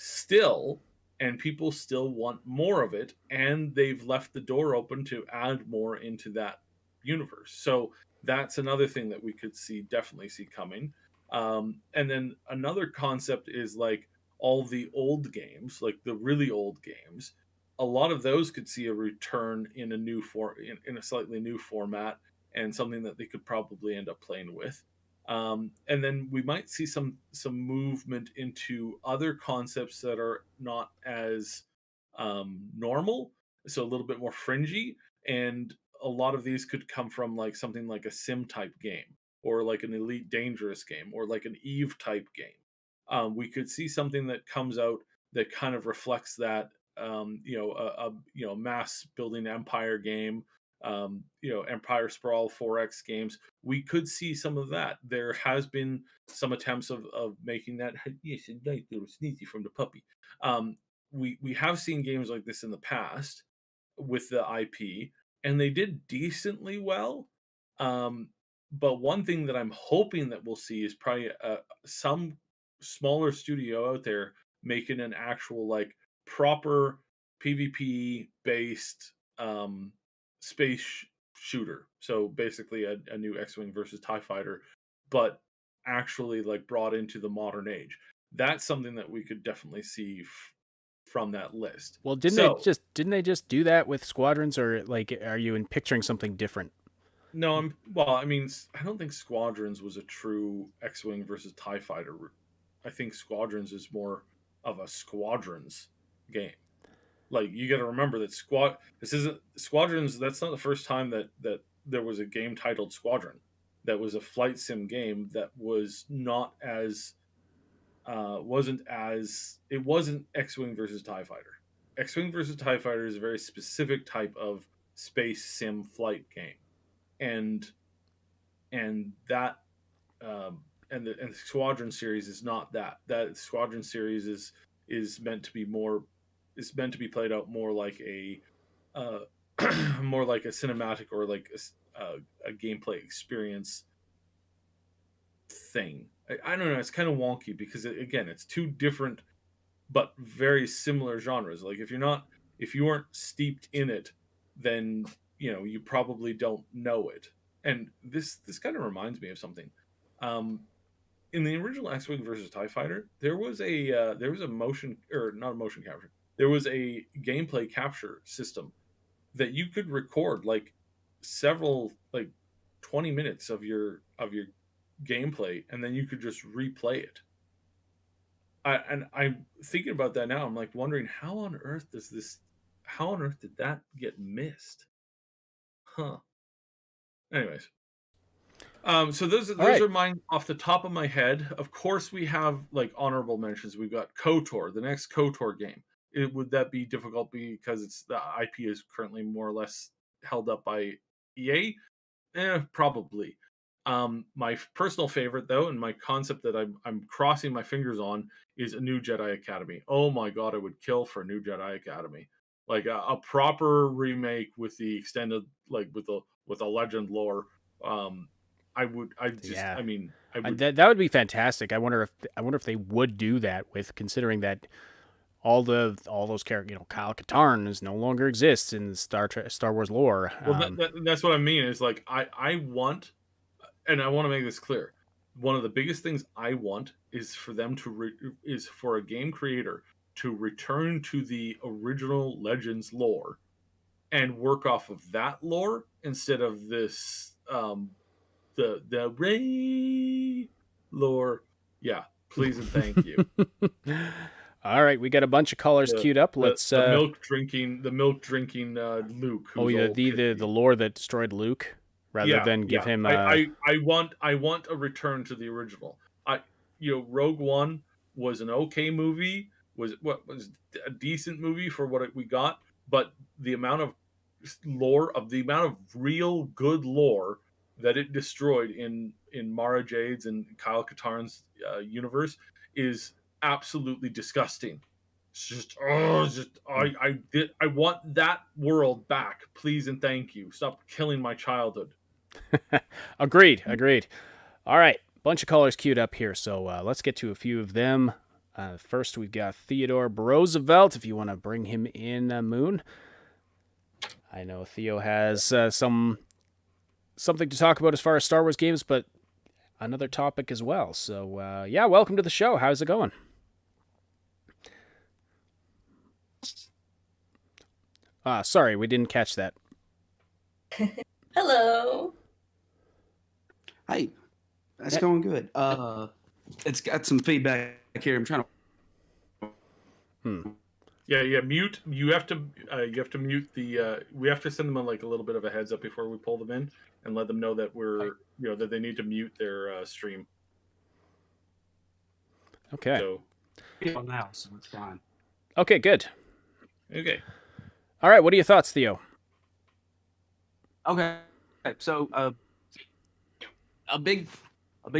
D: still, and people still want more of it, and they've left the door open to add more into that universe. So that's another thing that we could definitely see coming. And then another concept is like all the old games, like the really old games. A lot of those could see a return in in a slightly new format, and something that they could probably end up playing with. And then we might see some movement into other concepts that are not as normal, so a little bit more fringy. And a lot of these could come from like something like a sim type game, or like an Elite Dangerous game, or like an Eve type game. We could see something that comes out that kind of reflects that, mass building empire game, Empire Sprawl 4X games. We could see some of that. There has been some attempts of making that. Yes, a nice little sneezy from the puppy. We have seen games like this in the past with the IP, and they did decently well. But one thing that I'm hoping that we'll see is probably some smaller studio out there making an actual like proper PvP based space shooter. So basically a new X-wing versus TIE fighter, but actually like brought into the modern age. That's something that we could definitely see from that list.
B: Well,
D: So
B: didn't they just do that with Squadrons, or like are you picturing something different?
D: No, well. I mean, I don't think Squadrons was a true X-wing versus Tie Fighter. I think Squadrons is more of a Squadrons game. Like you got to remember that This isn't Squadrons. That's not the first time that there was a game titled Squadron. That was a flight sim game that was not as it wasn't X-wing versus Tie Fighter. X-wing versus Tie Fighter is a very specific type of space sim flight game, and that and the Squadron series is not that. That Squadron series is meant to be more is meant to be played out more like a uh, more like a cinematic or like a gameplay experience thing. I don't know. It's kind of wonky because again, it's two different but very similar genres. Like if you weren't steeped in it, then you probably don't know it. And this kind of reminds me of something. Um, in the original X-wing versus Tie Fighter, there was a motion or not a motion capture. There was a gameplay capture system that you could record like several like 20 minutes of your gameplay, and then you could just replay it. I'm thinking about that now. I'm like wondering how on earth did that get missed? Huh. Anyways, so those
B: All right.
D: are mine off the top of my head. Of course, we have like honorable mentions. We've got KOTOR, the next KOTOR game. Would that be difficult because it's the IP is currently more or less held up by EA? Probably. My personal favorite though, and my concept that I'm crossing my fingers on is a new Jedi Academy. Oh my god, I would kill for a new Jedi Academy, like a proper remake with the extended, like with a legend lore. Um, I would. I just.
B: Yeah.
D: I mean, I would.
B: That would be fantastic. I wonder if they would do that with considering that all those characters, Kyle Katarn is no longer exists in Star Wars lore.
D: Well, that's what I mean. Is like I want, and I want to make this clear. One of the biggest things I want is for them is for a game creator to return to the original Legends lore and work off of that lore instead of this the Ray lore. Yeah, please and thank you.
B: All right, we got a bunch of callers
D: The
B: queued up. Let's
D: the milk drinking Luke,
B: oh,
D: who's
B: yeah,
D: all
B: the
D: pissy.
B: lore that destroyed Luke, rather
D: Yeah,
B: than give
D: yeah.
B: him
D: I want a return to the original. Rogue One was an okay movie. Was a decent movie for what we got, but the amount of the amount of real good lore that it destroyed in Mara Jade's and Kyle Katarn's universe is absolutely disgusting. I want that world back, please and thank you. Stop killing my childhood.
B: agreed, agreed. All right, bunch of callers queued up here, so let's get to a few of them. First, we've got Theodore Roosevelt. If you want to bring him in, Moon. I know Theo has something to talk about as far as Star Wars games, but another topic as well. So, yeah, welcome to the show. How's it going? Sorry, we didn't catch that.
C: Hello.
E: Hey, that's going good. It's got some feedback here. I'm trying to.
D: Yeah. Mute. You have to mute the. We have to send them like a little bit of a heads up before we pull them in and let them know that that they need to mute their stream.
B: Okay.
D: So.
E: Now, so it's fine.
B: Okay, good.
D: Okay.
B: All right, what are your thoughts, Theo?
E: Okay, so a big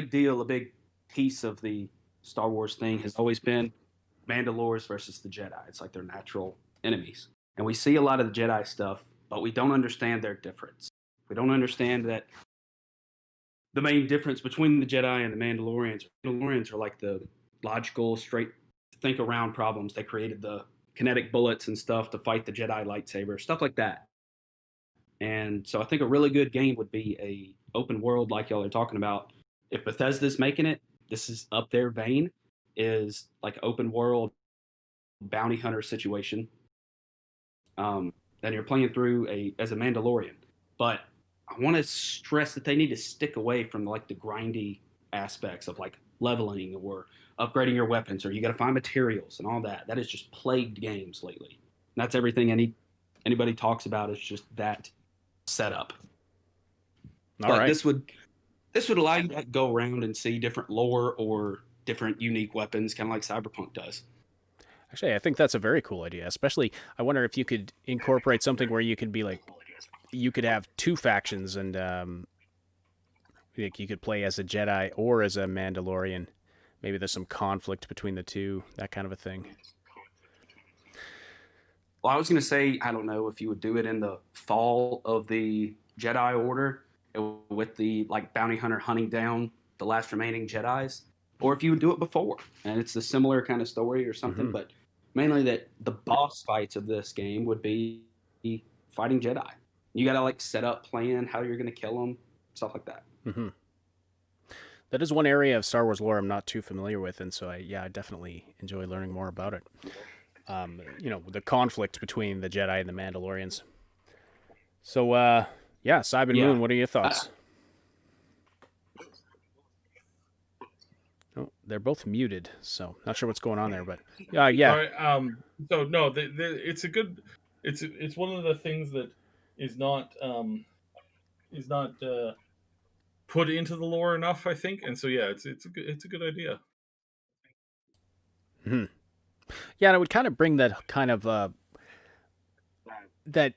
E: deal, a big piece of the Star Wars thing has always been Mandalorians versus the Jedi. It's like they're natural enemies, and we see a lot of the Jedi stuff, but we don't understand their difference. We don't understand that the main difference between the Jedi and the Mandalorians are like the logical, straight think around problems. They created the kinetic bullets and stuff to fight the Jedi lightsaber, stuff like that. And so I think a really good game would be a open world like y'all are talking about. If Bethesda's making it, this is up their vein, is like open world bounty hunter situation. Then you're playing through as a Mandalorian. But I want to stress that they need to stick away from like the grindy aspects of like leveling or upgrading your weapons, or you got to find materials and all that. That has just plagued games lately. And that's everything anybody talks about is just that setup.
B: All
E: But
B: right.
E: this would allow you to go around and see different lore or different unique weapons, kind of like Cyberpunk does.
B: Actually, I think that's a very cool idea. Especially, I wonder if you could incorporate something where you could be like, you could have two factions, and like you could play as a Jedi or as a Mandalorian. Maybe there's some conflict between the two, that kind of a thing.
E: Well, I was going to say, I don't know if you would do it in the fall of the Jedi Order with the like bounty hunter hunting down the last remaining Jedis, or if you would do it before, and it's a similar kind of story or something.
B: Mm-hmm.
E: But mainly that the boss fights of this game would be fighting Jedi. You got to like set up, plan how you're going to kill them, stuff like that.
B: Mm-hmm. That is one area of Star Wars lore I'm not too familiar with, and so I definitely enjoy learning more about it. The conflict between the Jedi and the Mandalorians. So, Cyber
E: Yeah.
B: Moon, what are your thoughts? Oh, they're both muted, so not sure what's going on there, but yeah.
D: All right, so no, it's a good. It's one of the things that is not put into the lore enough, I think, and so yeah, it's a good idea.
B: Mm-hmm. Yeah, and it would kind of bring that kind of that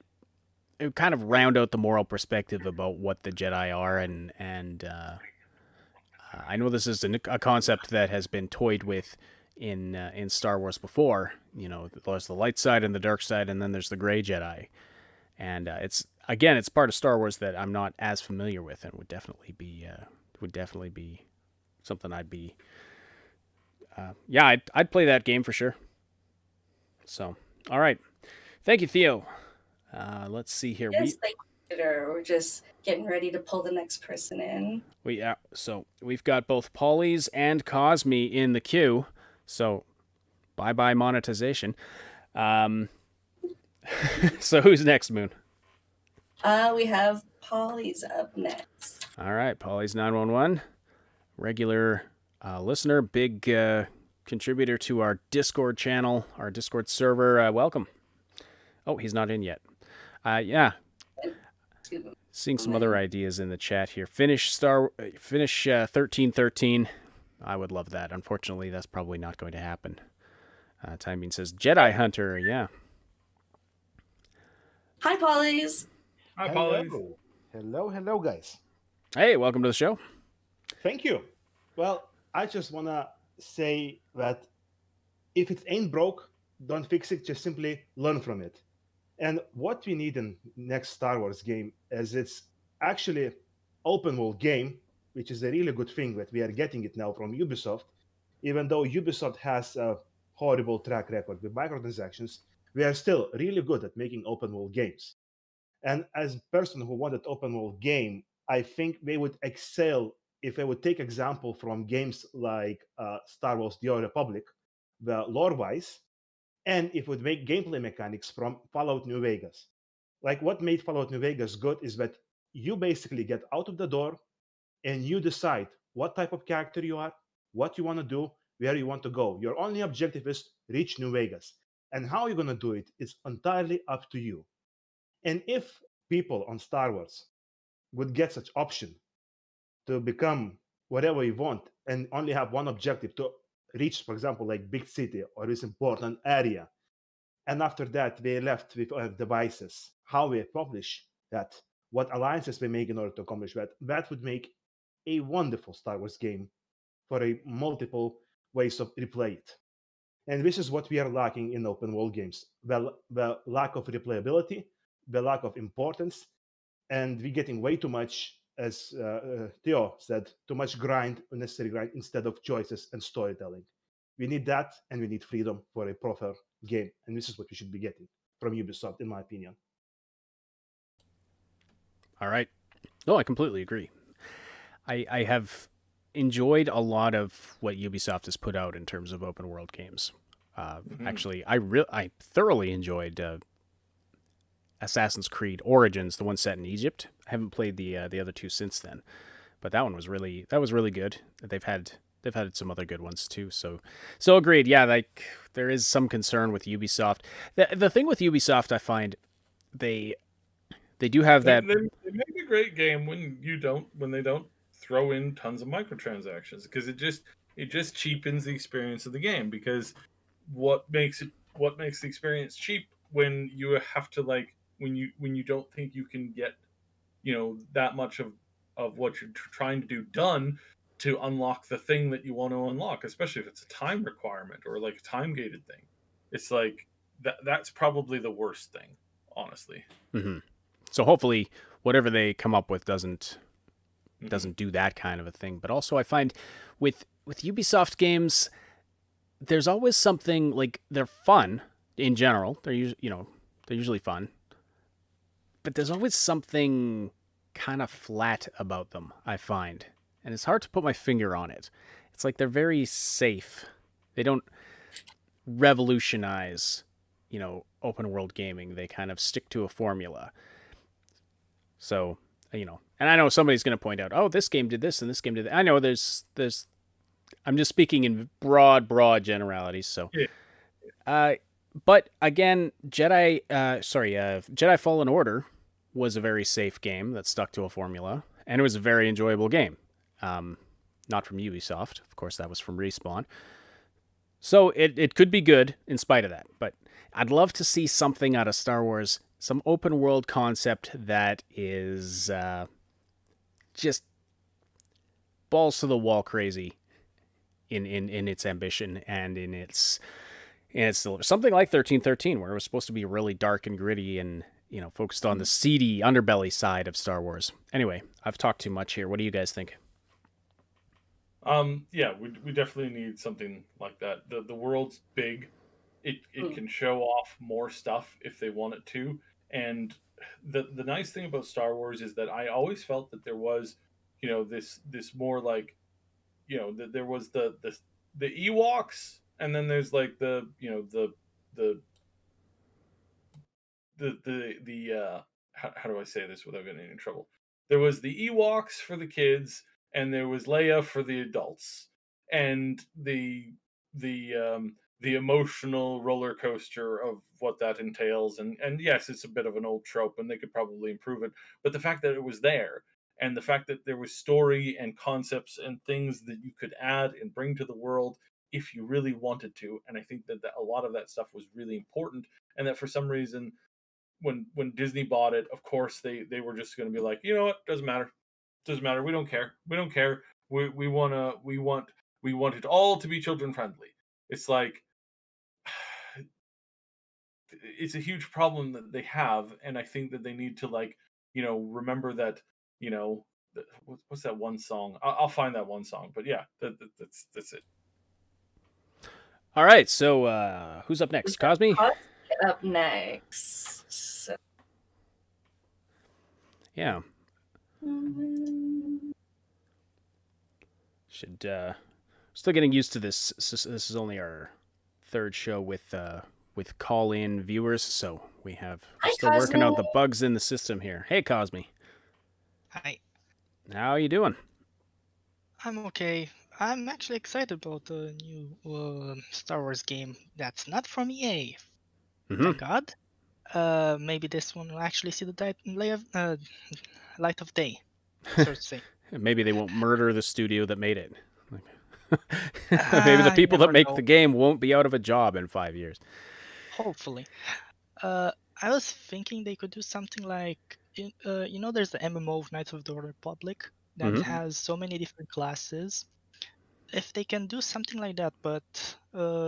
B: it would kind of round out the moral perspective about what the Jedi are, and I know this is a concept that has been toyed with in Star Wars before. There's the light side and the dark side, and then there's the gray Jedi, and it's part of Star Wars that I'm not as familiar with, and would definitely be something I'd be. I'd play that game for sure. So, all right, thank you, Theo. Let's see here.
C: Yes, thank you, Peter. We're just getting ready to pull the next person in.
B: So we've got both Polly's and Cosme in the queue. So, bye monetization. So who's next, Moon?
C: We have Polly's up next.
B: All right, Polly's 911, regular listener, big contributor to our Discord channel, our Discord server. Welcome. Oh, he's not in yet. Seeing some other ideas in the chat here. Finish 1313. I would love that. Unfortunately, that's probably not going to happen. Timing says Jedi Hunter. Yeah.
C: Hi, Polly's.
D: Hi, Polly.
F: Hello, guys.
B: Hey, welcome to the show.
F: Thank you. Well, I just want to say that if it ain't broke, don't fix it. Just simply learn from it. And what we need in next Star Wars game is it's actually open world game, which is a really good thing that we are getting it now from Ubisoft. Even though Ubisoft has a horrible track record with microtransactions, we are still really good at making open world games. And as a person who wanted open world game, I think they would excel if they would take example from games like Star Wars: The Old Republic, the lore-wise, and if it would make gameplay mechanics from Fallout New Vegas. Like what made Fallout New Vegas good is that you basically get out of the door and you decide what type of character you are, what you want to do, where you want to go. Your only objective is reach New Vegas. And how you're going to do it is entirely up to you. And if people on Star Wars would get such option to become whatever you want and only have one objective to reach, for example, like big city or this important area, and after that they left with devices, how we accomplish that, what alliances we make in order to accomplish that, that would make a wonderful Star Wars game for a multiple ways of replay it. And this is what we are lacking in open world games: the lack of replayability, the lack of importance, and we're getting way too much, as Theo said, too much grind, unnecessary grind, instead of choices and storytelling. We need that, and we need freedom for a proper game, and this is what we should be getting from Ubisoft, in my opinion.
B: All right. No, I completely agree. I have enjoyed a lot of what Ubisoft has put out in terms of open world games. Actually, I thoroughly enjoyed Assassin's Creed Origins, the one set in Egypt. I haven't played the other two since then, but that was really good. They've had some other good ones too. So agreed. Yeah, like there is some concern with Ubisoft. The thing with Ubisoft, I find they do have that.
D: They make a great game when they don't throw in tons of microtransactions, because it just cheapens the experience of the game. Because what makes the experience cheap when you have to, like, when you don't think you can get that much of what you're trying to do done to unlock the thing that you want to unlock, especially if it's a time requirement or like a time gated thing. It's like that's probably the worst thing, honestly.
B: Mm-hmm. So hopefully, whatever they come up with doesn't
D: Mm-hmm.
B: do that kind of a thing. But also, I find with Ubisoft games, there's always something, like, they're fun in general. They're usually fun, but there's always something kind of flat about them, I find, and it's hard to put my finger on it. It's like they're very safe. They don't revolutionize, open world gaming. They kind of stick to a formula. So, and I know somebody's going to point out, oh, this game did this and this game did that. I know there's I'm just speaking in broad generalities. So,
D: Yeah.
B: But again, Jedi Fallen Order was a very safe game that stuck to a formula, and it was a very enjoyable game. Not from Ubisoft, of course, that was from Respawn. So it could be good in spite of that, but I'd love to see something out of Star Wars, some open world concept that is just balls to the wall crazy in its ambition and in its delivery. Something like 1313, where it was supposed to be really dark and gritty and focused on the seedy underbelly side of Star Wars. Anyway, I've talked too much here. What do you guys think?
D: Yeah, we definitely need something like that. The world's big. It can show off more stuff if they want it to. And the nice thing about Star Wars is that I always felt that there was, this more like, that there was the Ewoks, and then there's like the how do I say this without getting in trouble? There was the Ewoks for the kids, and there was Leia for the adults, and the emotional roller coaster of what that entails. And yes, it's a bit of an old trope, and they could probably improve it. But the fact that it was there, and the fact that there was story and concepts and things that you could add and bring to the world if you really wanted to, and I think that a lot of that stuff was really important, and that for some reason when Disney bought it, of course they were just going to be like, you know what, doesn't matter, we don't care, we want it all to be children friendly. It's like it's a huge problem that they have, and I think that they need to, like, remember that, what's that one song? I'll find that one song, but yeah, that's it.
B: All right, so who's up next? Cosme?
C: Up next. So.
B: Yeah. Should still getting used to this. This is only our third show with call-in viewers, so we're still working out the bugs in the system here. Hey, Cosme.
G: Hi.
B: How are you doing?
G: I'm okay. I'm actually excited about the new Star Wars game that's not from EA.
B: Mm-hmm.
G: Thank God. Maybe this one will actually see the light of day, so to say.
B: Maybe they won't murder the studio that made it. Maybe the people that make the game won't be out of a job in 5 years.
G: Hopefully. I was thinking they could do something like, there's the MMO of Knights of the Old Republic that has so many different classes. If they can do something like that, but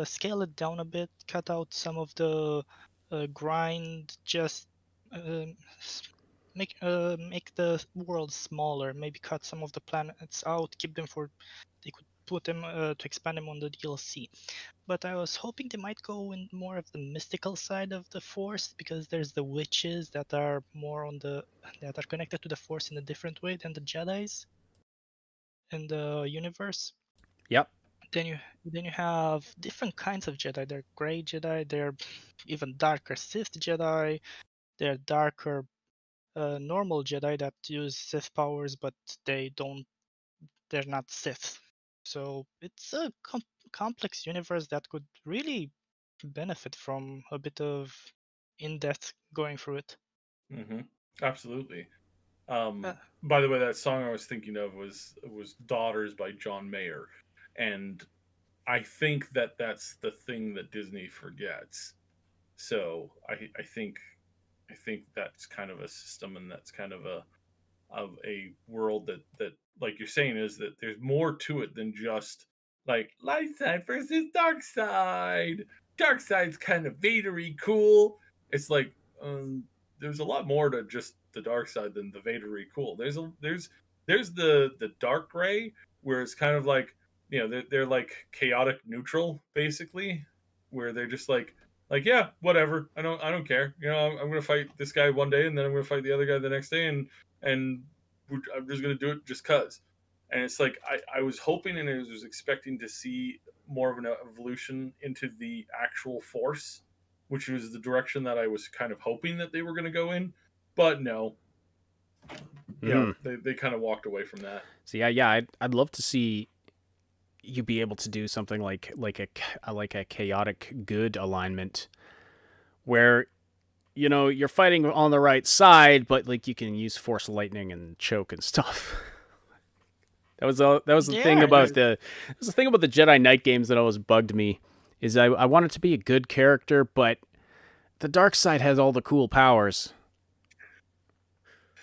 G: scale it down a bit, cut out some of the grind, just make the world smaller, maybe cut some of the planets out, keep them they could put them to expand them on the DLC. But I was hoping they might go in more of the mystical side of the Force, because there's the witches that are more that are connected to the Force in a different way than the Jedis in the universe.
B: Yep.
G: Then you have different kinds of Jedi. They're gray Jedi. They're even darker Sith Jedi. They're darker, normal Jedi that use Sith powers, but they're not Sith. So it's a complex universe that could really benefit from a bit of in-depth going through it.
D: Mm-hmm. Absolutely.
G: Uh,
D: By the way, that song I was thinking of was "Daughters" by John Mayer, and I think that that's the thing that Disney forgets. So I think that's kind of a system, and that's kind of a world that like you're saying is that there's more to it than just like light side versus dark side. Dark side's kind of Vadery cool. It's like there's a lot more to just the dark side than the Vadery cool. There's the dark gray where it's kind of like they're like chaotic neutral basically, where they're just like yeah whatever I don't care I'm gonna fight this guy one day and then I'm gonna fight the other guy the next day and I'm just gonna do it just cause. And it's like I was hoping and I was expecting to see more of an evolution into the actual Force, which was the direction that I was kind of hoping that they were going to go in, but no, they kind of walked away from that.
B: So yeah, I'd love to see you be able to do something like a chaotic good alignment, where you're fighting on the right side, but like you can use Force lightning and choke and stuff. That was the thing about the Jedi Knight games that always bugged me. Is I wanted to be a good character, but the dark side has all the cool powers.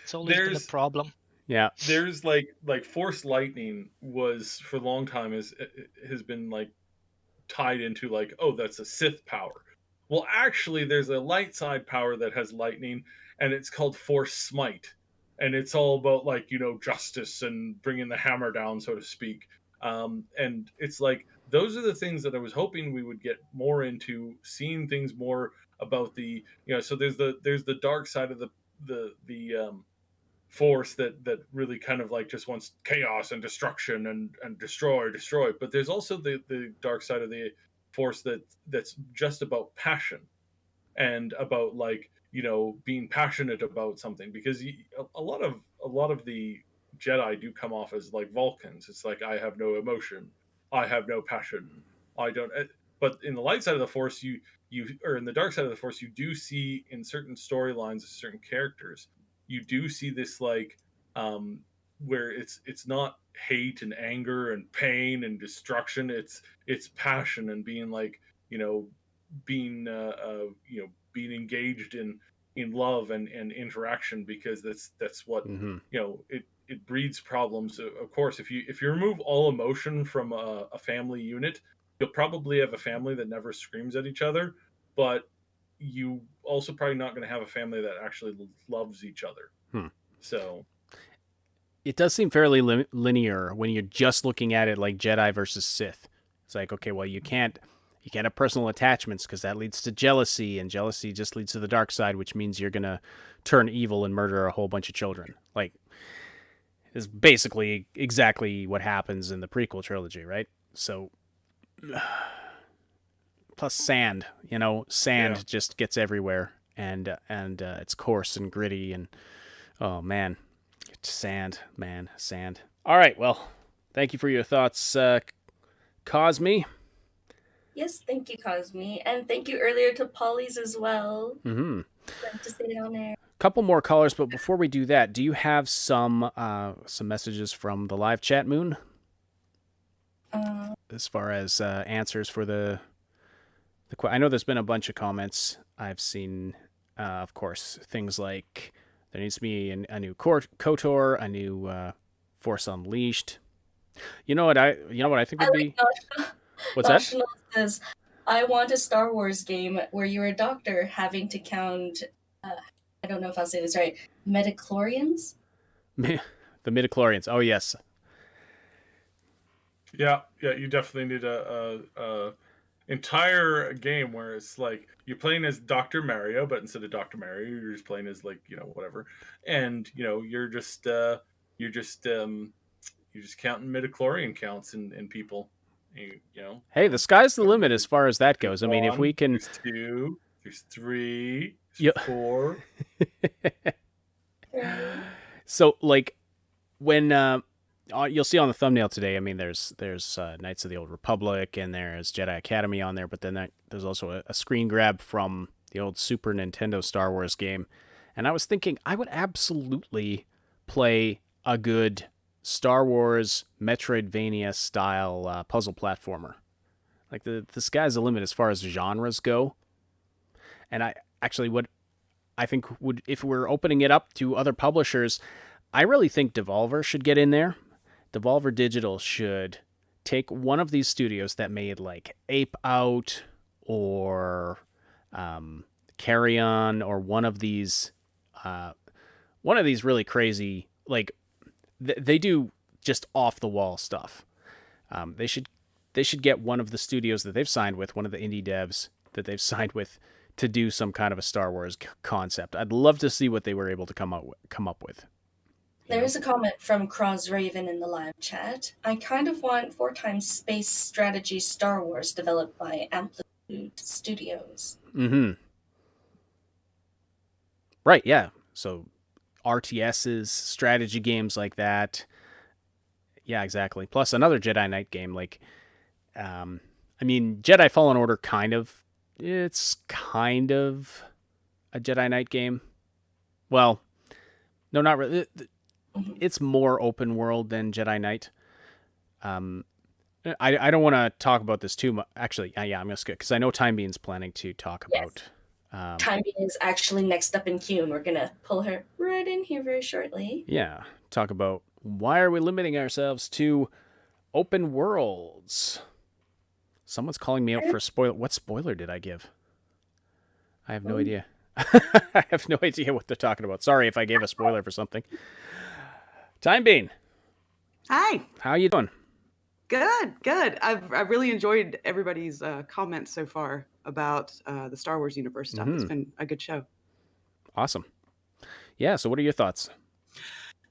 G: It's always been a problem.
B: Yeah,
D: there's like Force lightning was for a long time has been like tied into like, oh, that's a Sith power. Well, actually, there's a light side power that has lightning, and it's called Force Smite, and it's all about like justice and bringing the hammer down, so to speak. And it's like those are the things that I was hoping we would get more into, seeing things more about the So there's the dark side of the Force that really kind of like just wants chaos and destruction and destroy. But there's also the dark side of the Force that's just about passion and about like being passionate about something, because a lot of the Jedi do come off as like Vulcans. It's like, I have no emotion, I have no passion, I don't. But in the light side of the Force, or in the dark side of the Force, you do see in certain storylines of certain characters, you do see this like where it's not hate and anger and pain and destruction. It's passion and being like being being engaged in love and interaction, because that's what it breeds problems. Of course, if you remove all emotion from a family unit, you'll probably have a family that never screams at each other, but you also probably not going to have a family that actually loves each other. So
B: it does seem fairly linear when you're just looking at it like Jedi versus Sith. It's like, okay, well, you can't have personal attachments because that leads to jealousy, and jealousy just leads to the dark side, which means you're going to turn evil and murder a whole bunch of children. Like, is basically exactly what happens in the prequel trilogy, right? So, plus sand, just gets everywhere, and it's coarse and gritty, and oh man, sand. All right, well, thank you for your thoughts, Cosme.
C: Yes, thank you, Cosme. And thank you earlier to Polly's as well.
B: Mm-hmm.
C: To stay down there.
B: Couple more callers, but before we do that, do you have some messages from the live chat, Moon? As far as answers for the I know there's been a bunch of comments I've seen. Of course, things like there needs to be a new KOTOR, a new Force Unleashed. You know what I think would be. What's that?
C: Says, I want a Star Wars game where you're a doctor having to count. I don't know if I'll say this right. Midichlorians.
B: The midichlorians. Oh yes.
D: Yeah. You definitely need a entire game where it's like you're playing as Dr. Mario, but instead of Dr. Mario, you're just playing as like whatever, and you're just counting midichlorian counts in people.
B: Hey, the sky's the limit as far as that goes. I mean, if we can.
D: There's 2, there's 3,
B: Yeah.
D: 4.
C: Right.
B: So like when you'll see on the thumbnail today, I mean, there's Knights of the Old Republic and there's Jedi Academy on there, but then there's also a screen grab from the old Super Nintendo Star Wars game. And I was thinking I would absolutely play a good Star Wars Metroidvania style puzzle platformer. Like the sky's the limit as far as genres go. And I actually would, I think would, if we're opening it up to other publishers, I really think Devolver should get in there. Devolver Digital should take one of these studios that made like Ape Out or Carry On or one of these really crazy, like they do just off the wall stuff. They should get one of the studios that they've signed with, one of the indie devs that they've signed with, to do some kind of a Star Wars concept. I'd love to see what they were able to come up with.
C: There is a comment from Cross Raven in the live chat. I kind of want 4x space strategy Star Wars developed by Amplitude Studios.
B: Mm-hmm. Right, yeah. So RTSs, strategy games like that. Yeah, exactly. Plus another Jedi Knight game. Like, I mean, Jedi Fallen Order it's kind of a Jedi Knight game. Well, no, not really. It's more open world than Jedi Knight. I don't want to talk about this too much. Actually, yeah, I'm going to skip because I know Time Bean's planning to talk about.
C: Time Bean is actually next up in queue, and we're going to pull her right in here very shortly.
B: Yeah, talk about why are we limiting ourselves to open worlds. Someone's calling me out for a spoiler. What spoiler did I give? I have no idea. I have no idea what they're talking about. Sorry if I gave a spoiler for something. Time Bean.
H: Hi.
B: How you doing?
H: Good. I've really enjoyed everybody's comments so far about the Star Wars universe stuff. It's been a good show.
B: Awesome. Yeah. So, what are your thoughts?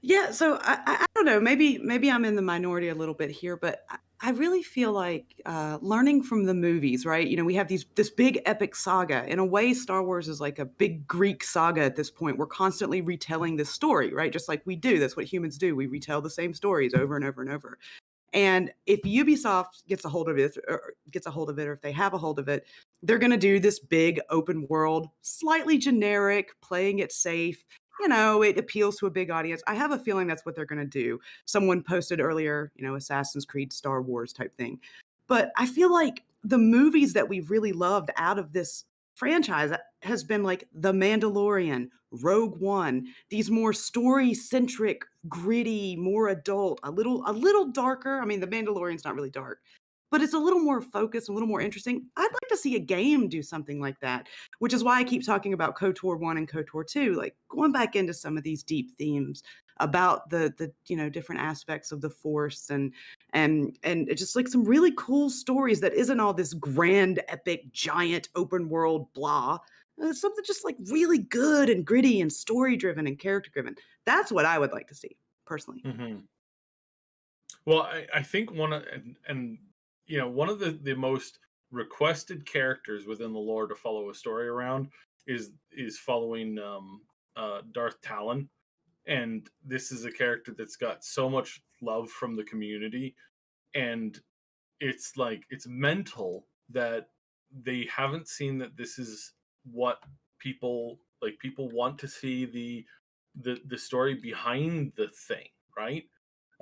H: Yeah. So I don't know. Maybe I'm in the minority a little bit here, but I really feel like learning from the movies, right? You know, we have this big epic saga. In a way, Star Wars is like a big Greek saga at this point. We're constantly retelling this story, right? Just like we do. That's what humans do. We retell the same stories over and over and over. And if Ubisoft gets a hold of it, or if they have a hold of it, they're going to do this big open world, slightly generic, playing it safe. You know, it appeals to a big audience. I have a feeling that's what they're going to do. Someone posted earlier, you know, Assassin's Creed, Star Wars type thing. But I feel like the movies that we've really loved out of this franchise has been like The Mandalorian, Rogue One, these more story-centric, gritty, more adult, a little darker. I mean, The Mandalorian's not really dark, but it's a little more focused, a little more interesting. I'd like to see a game do something like that, which is why I keep talking about KOTOR 1 and KOTOR 2, like going back into some of these deep themes about the you know, different aspects of the Force and just like some really cool stories that isn't all this grand, epic, giant open world blah. Something just like really good and gritty and story driven and character driven. That's what I would like to see personally.
D: Mm-hmm. Well, I think one of the most requested characters within the lore to follow a story around is following Darth Talon, and this is a character that's got so much love from the community, and it's like it's mental that they haven't seen that this is what people want to see the story behind the thing, right?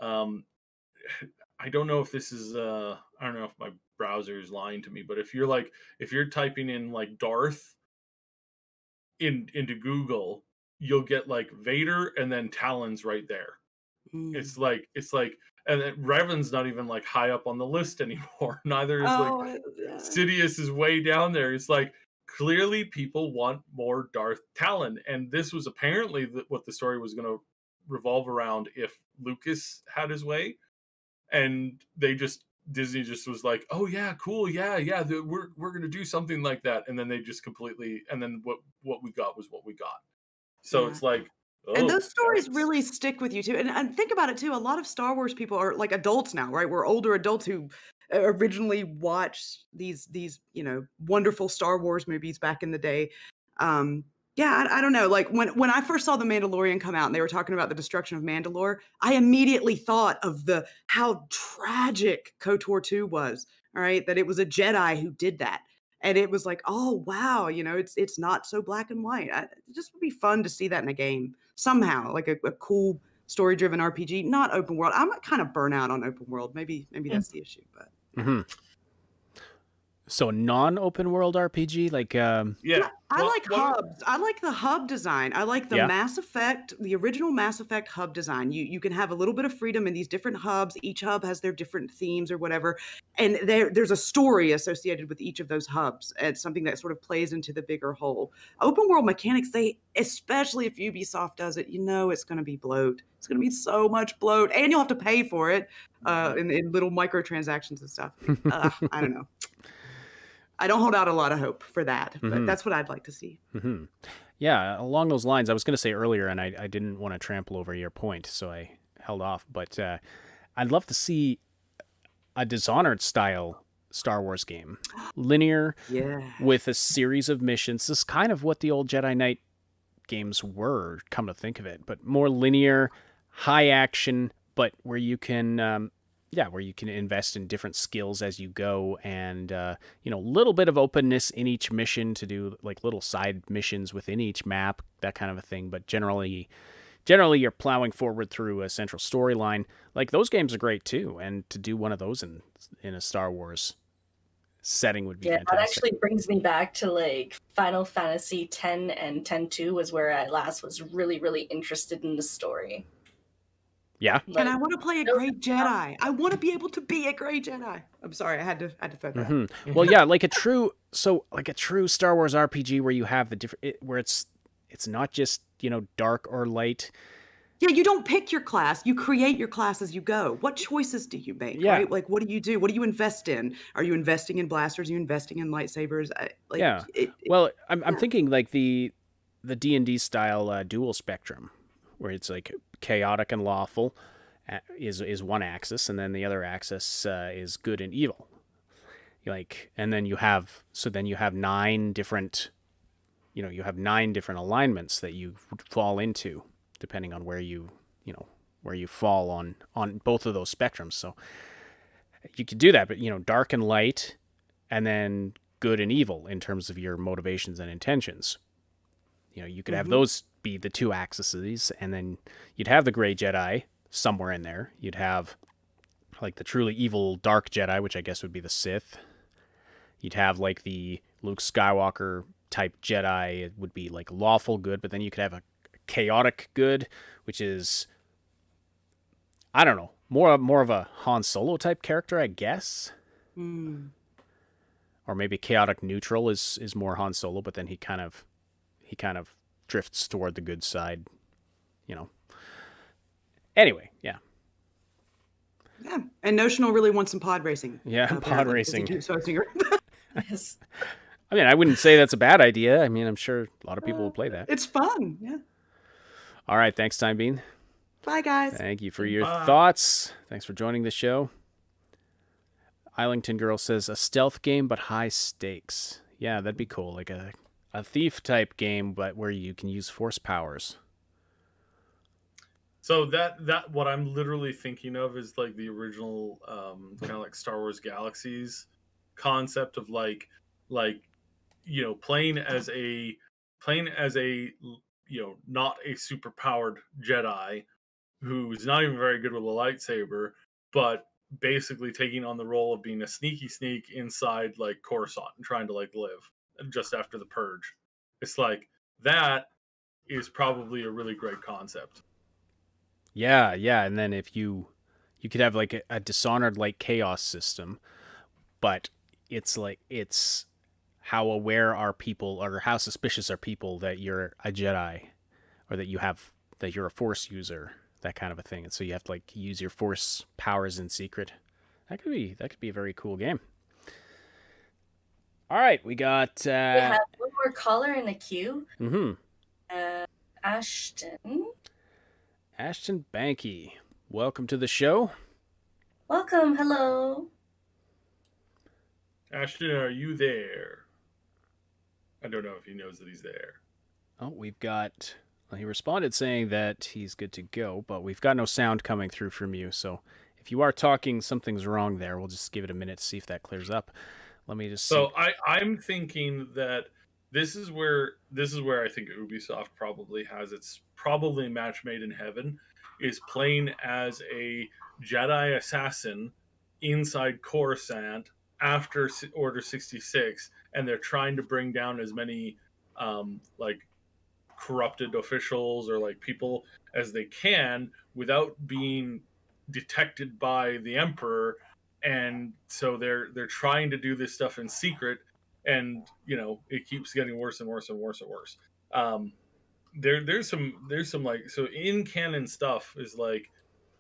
D: I don't know if this is I don't know if my browser is lying to me, but if you're typing in like Darth into Google, you'll get like Vader and then Talon's right there. It's like and Revan's not even like high up on the list anymore. Neither is Sidious is way down there. It's like clearly people want more Darth Talon, and this was apparently what the story was going to revolve around if Lucas had his way. And Disney just was like, oh yeah, cool, yeah, we're gonna do something like that, and then they just completely, and then what we got was what we got. So it's like,
H: and those stories really stick with you too. And think about it too. A lot of Star Wars people are like adults now, right? We're older adults who originally watched these you know, wonderful Star Wars movies back in the day. Yeah, I don't know. Like when I first saw The Mandalorian come out and they were talking about the destruction of Mandalore, I immediately thought of how tragic KOTOR 2 was. All right, that it was a Jedi who did that. And it was like, oh wow, it's not so black and white. It just would be fun to see that in a game somehow, like a cool story-driven RPG, not open world. I'm kind of burnt out on open world. Maybe that's the issue, but
B: Mm-hmm. So non-open world RPG, like
D: Yeah.
H: I
D: Well,
H: like hubs. I like the hub design. I like the
B: Yeah.
H: Mass Effect, the original Mass Effect hub design. You can have a little bit of freedom in these different hubs. Each hub has their different themes or whatever, and there's a story associated with each of those hubs. It's something that sort of plays into the bigger whole. Open world mechanics, especially if Ubisoft does it, it's going to be bloat. It's going to be so much bloat, and you'll have to pay for it in little microtransactions and stuff. I don't know. I don't hold out a lot of hope for that, but that's what I'd like to see.
B: Mm-hmm. Yeah, along those lines, I was going to say earlier, and I didn't want to trample over your point, so I held off. But I'd love to see a Dishonored-style Star Wars game. Linear, with a series of missions. This is kind of what the old Jedi Knight games were, come to think of it, but more linear, high action, but where you can... where you can invest in different skills as you go, and a little bit of openness in each mission to do like little side missions within each map, that kind of a thing. But generally you're plowing forward through a central storyline. Like those games are great too, and to do one of those in a Star Wars setting would be fantastic.
C: That actually brings me back to like Final Fantasy X and X-2 was where I last was really, really interested in the story.
B: Yeah.
H: And I want to play a great Jedi. I want to be able to be a great Jedi. I'm sorry, I had to throw that.
B: Mm-hmm. Well, yeah, like a true Star Wars RPG where you have the different, where it's not just, dark or light.
H: Yeah, you don't pick your class. You create your class as you go. What choices do you make, right? Like, what do you do? What do you invest in? Are you investing in blasters? Are you investing in lightsabers?
B: I'm thinking like the D&D style dual spectrum, where it's like chaotic and lawful is one axis, and then the other axis is good and evil. And then you have 9 different, you have 9 different alignments that you fall into, depending on where you fall on both of those spectrums. So you could do that, but dark and light, and then good and evil in terms of your motivations and intentions. You could have those be the 2 axes, and then you'd have the gray Jedi somewhere in there. You'd have like the truly evil dark Jedi, which I guess would be the Sith. You'd have like the Luke Skywalker type Jedi. It would be like lawful good, but then you could have a chaotic good, which is, I don't know, more of a Han Solo type character, I guess. Or maybe chaotic neutral is more Han Solo, but then he kind of drifts toward the good side, Anyway, yeah.
H: Yeah, and Notional really wants some pod racing.
B: Yeah, pod racing.
C: Yes.
B: I mean, I wouldn't say that's a bad idea. I mean, I'm sure a lot of people will play that.
H: It's fun, yeah.
B: All right, thanks, Time Bean.
H: Bye, guys.
B: Thank you for your thoughts. Thanks for joining the show. Islington Girl says, a stealth game, but high stakes. Yeah, that'd be cool. Like a thief type game, but where you can use force powers.
D: So that what I'm literally thinking of is like the original kind of like Star Wars Galaxies concept of like playing as a not a super powered Jedi who's not even very good with a lightsaber, but basically taking on the role of being a sneaky sneak inside like Coruscant and trying to like live just after the purge. It's like that is probably a really great concept.
B: Yeah, and then if you could have like a Dishonored like chaos system, but it's how aware are people or how suspicious are people that you're a Jedi or that you're a Force user, that kind of a thing. And so you have to like use your Force powers in secret. That could be a very cool game. All right, we got
C: we have one more caller in the queue.
B: Ashton Banky, welcome to the show.
C: Welcome, hello.
D: Ashton, are you there? I don't know if he knows that he's there.
B: Oh, we've got. Well, he responded saying that he's good to go, but we've got no sound coming through from you. So if you are talking, something's wrong there. We'll just give it a minute to see if that clears up. Let me just see.
D: So I'm thinking that this is where I think Ubisoft probably has its probably match made in heaven, is playing as a Jedi assassin inside Coruscant after Order 66, and they're trying to bring down as many like corrupted officials or like people as they can without being detected by the Emperor. And so they're trying to do this stuff in secret, and it keeps getting worse and worse and worse and worse. There's some like, so in canon stuff is like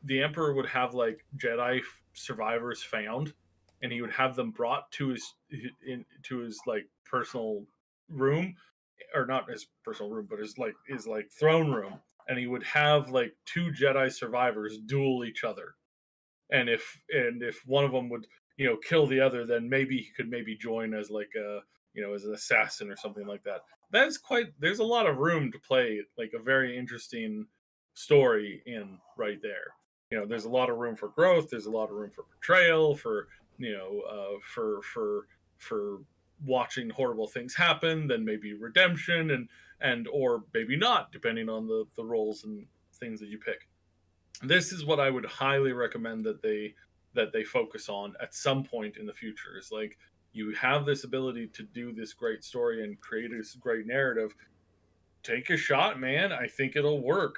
D: the Emperor would have like Jedi survivors found, and he would have them brought to his like personal room, or not his personal room, but his like throne room, and he would have like two Jedi survivors duel each other. And if one of them would kill the other, then maybe he could join as like a as an assassin or something like that. There's a lot of room to play like a very interesting story in right there. There's a lot of room for growth. There's a lot of room for portrayal, for for watching horrible things happen, then maybe redemption, and or maybe not, depending on the roles and things that you pick. This is what I would highly recommend that they focus on at some point in the future. Is like, you have this ability to do this great story and create this great narrative. Take a shot, man. I think it'll work.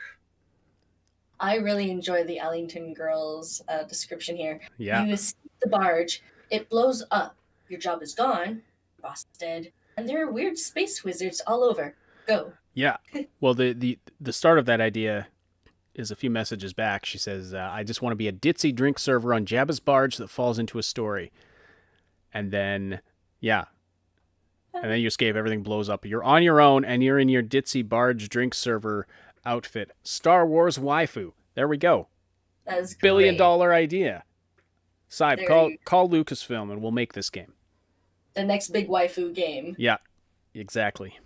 C: I really enjoy the Ellington girls description here.
B: Yeah.
C: You escape the barge, it blows up, your job is gone, your boss is dead, and there are weird space wizards all over. Go.
B: Yeah. Well, the start of that idea is a few messages back. She says, I just want to be a ditzy drink server on Jabba's barge that falls into a story. And then, yeah. And then you escape, everything blows up. You're on your own, and you're in your ditzy barge drink server outfit. Star Wars waifu. There we go.
C: That is
B: $1 billion
C: great.
B: idea. Cybe, call Lucasfilm, and we'll make this game.
C: The next big waifu game.
B: Yeah, exactly.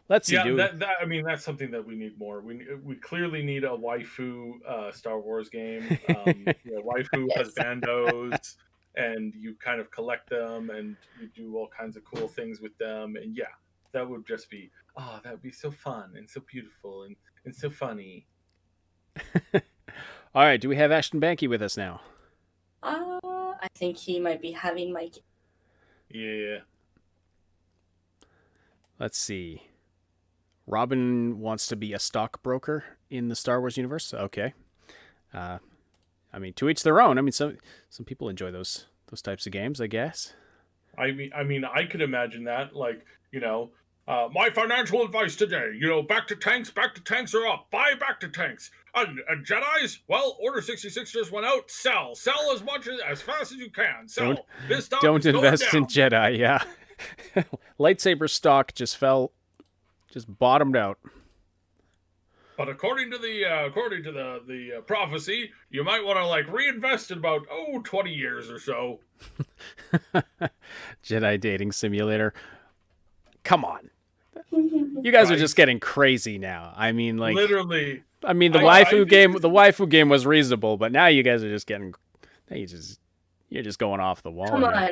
B: Let's see.
D: Yeah, I mean, that's something that we need more. We clearly need a waifu Star Wars game. Waifu
C: Yes.
D: husbandos, and you kind of collect them, and you do all kinds of cool things with them. And yeah, that would just be that would be so fun and so beautiful and so funny.
B: All right, do we have Ashton Banky with us now?
C: I think he might be having my.
D: Yeah.
B: Let's see. Robin wants to be a stockbroker in the Star Wars universe. Okay. I mean, to each their own. I mean, some people enjoy those types of games, I guess.
D: I mean, I could imagine that, like, my financial advice today, back to tanks are up. Buy back to tanks. And Jedis, well, Order 66 just went out. Sell as much as fast as you can. Sell. This stock
B: Don't
D: is going
B: invest in
D: down.
B: Jedi, yeah. Lightsaber stock just bottomed out.
D: But according to the prophecy, you might want to like reinvest in about 20 years or so.
B: Jedi dating simulator. Come on. You guys are just getting crazy now. I mean, like,
D: literally.
B: I mean, the waifu game was reasonable, but now you guys are just getting, you're just going off the wall.
C: Come on,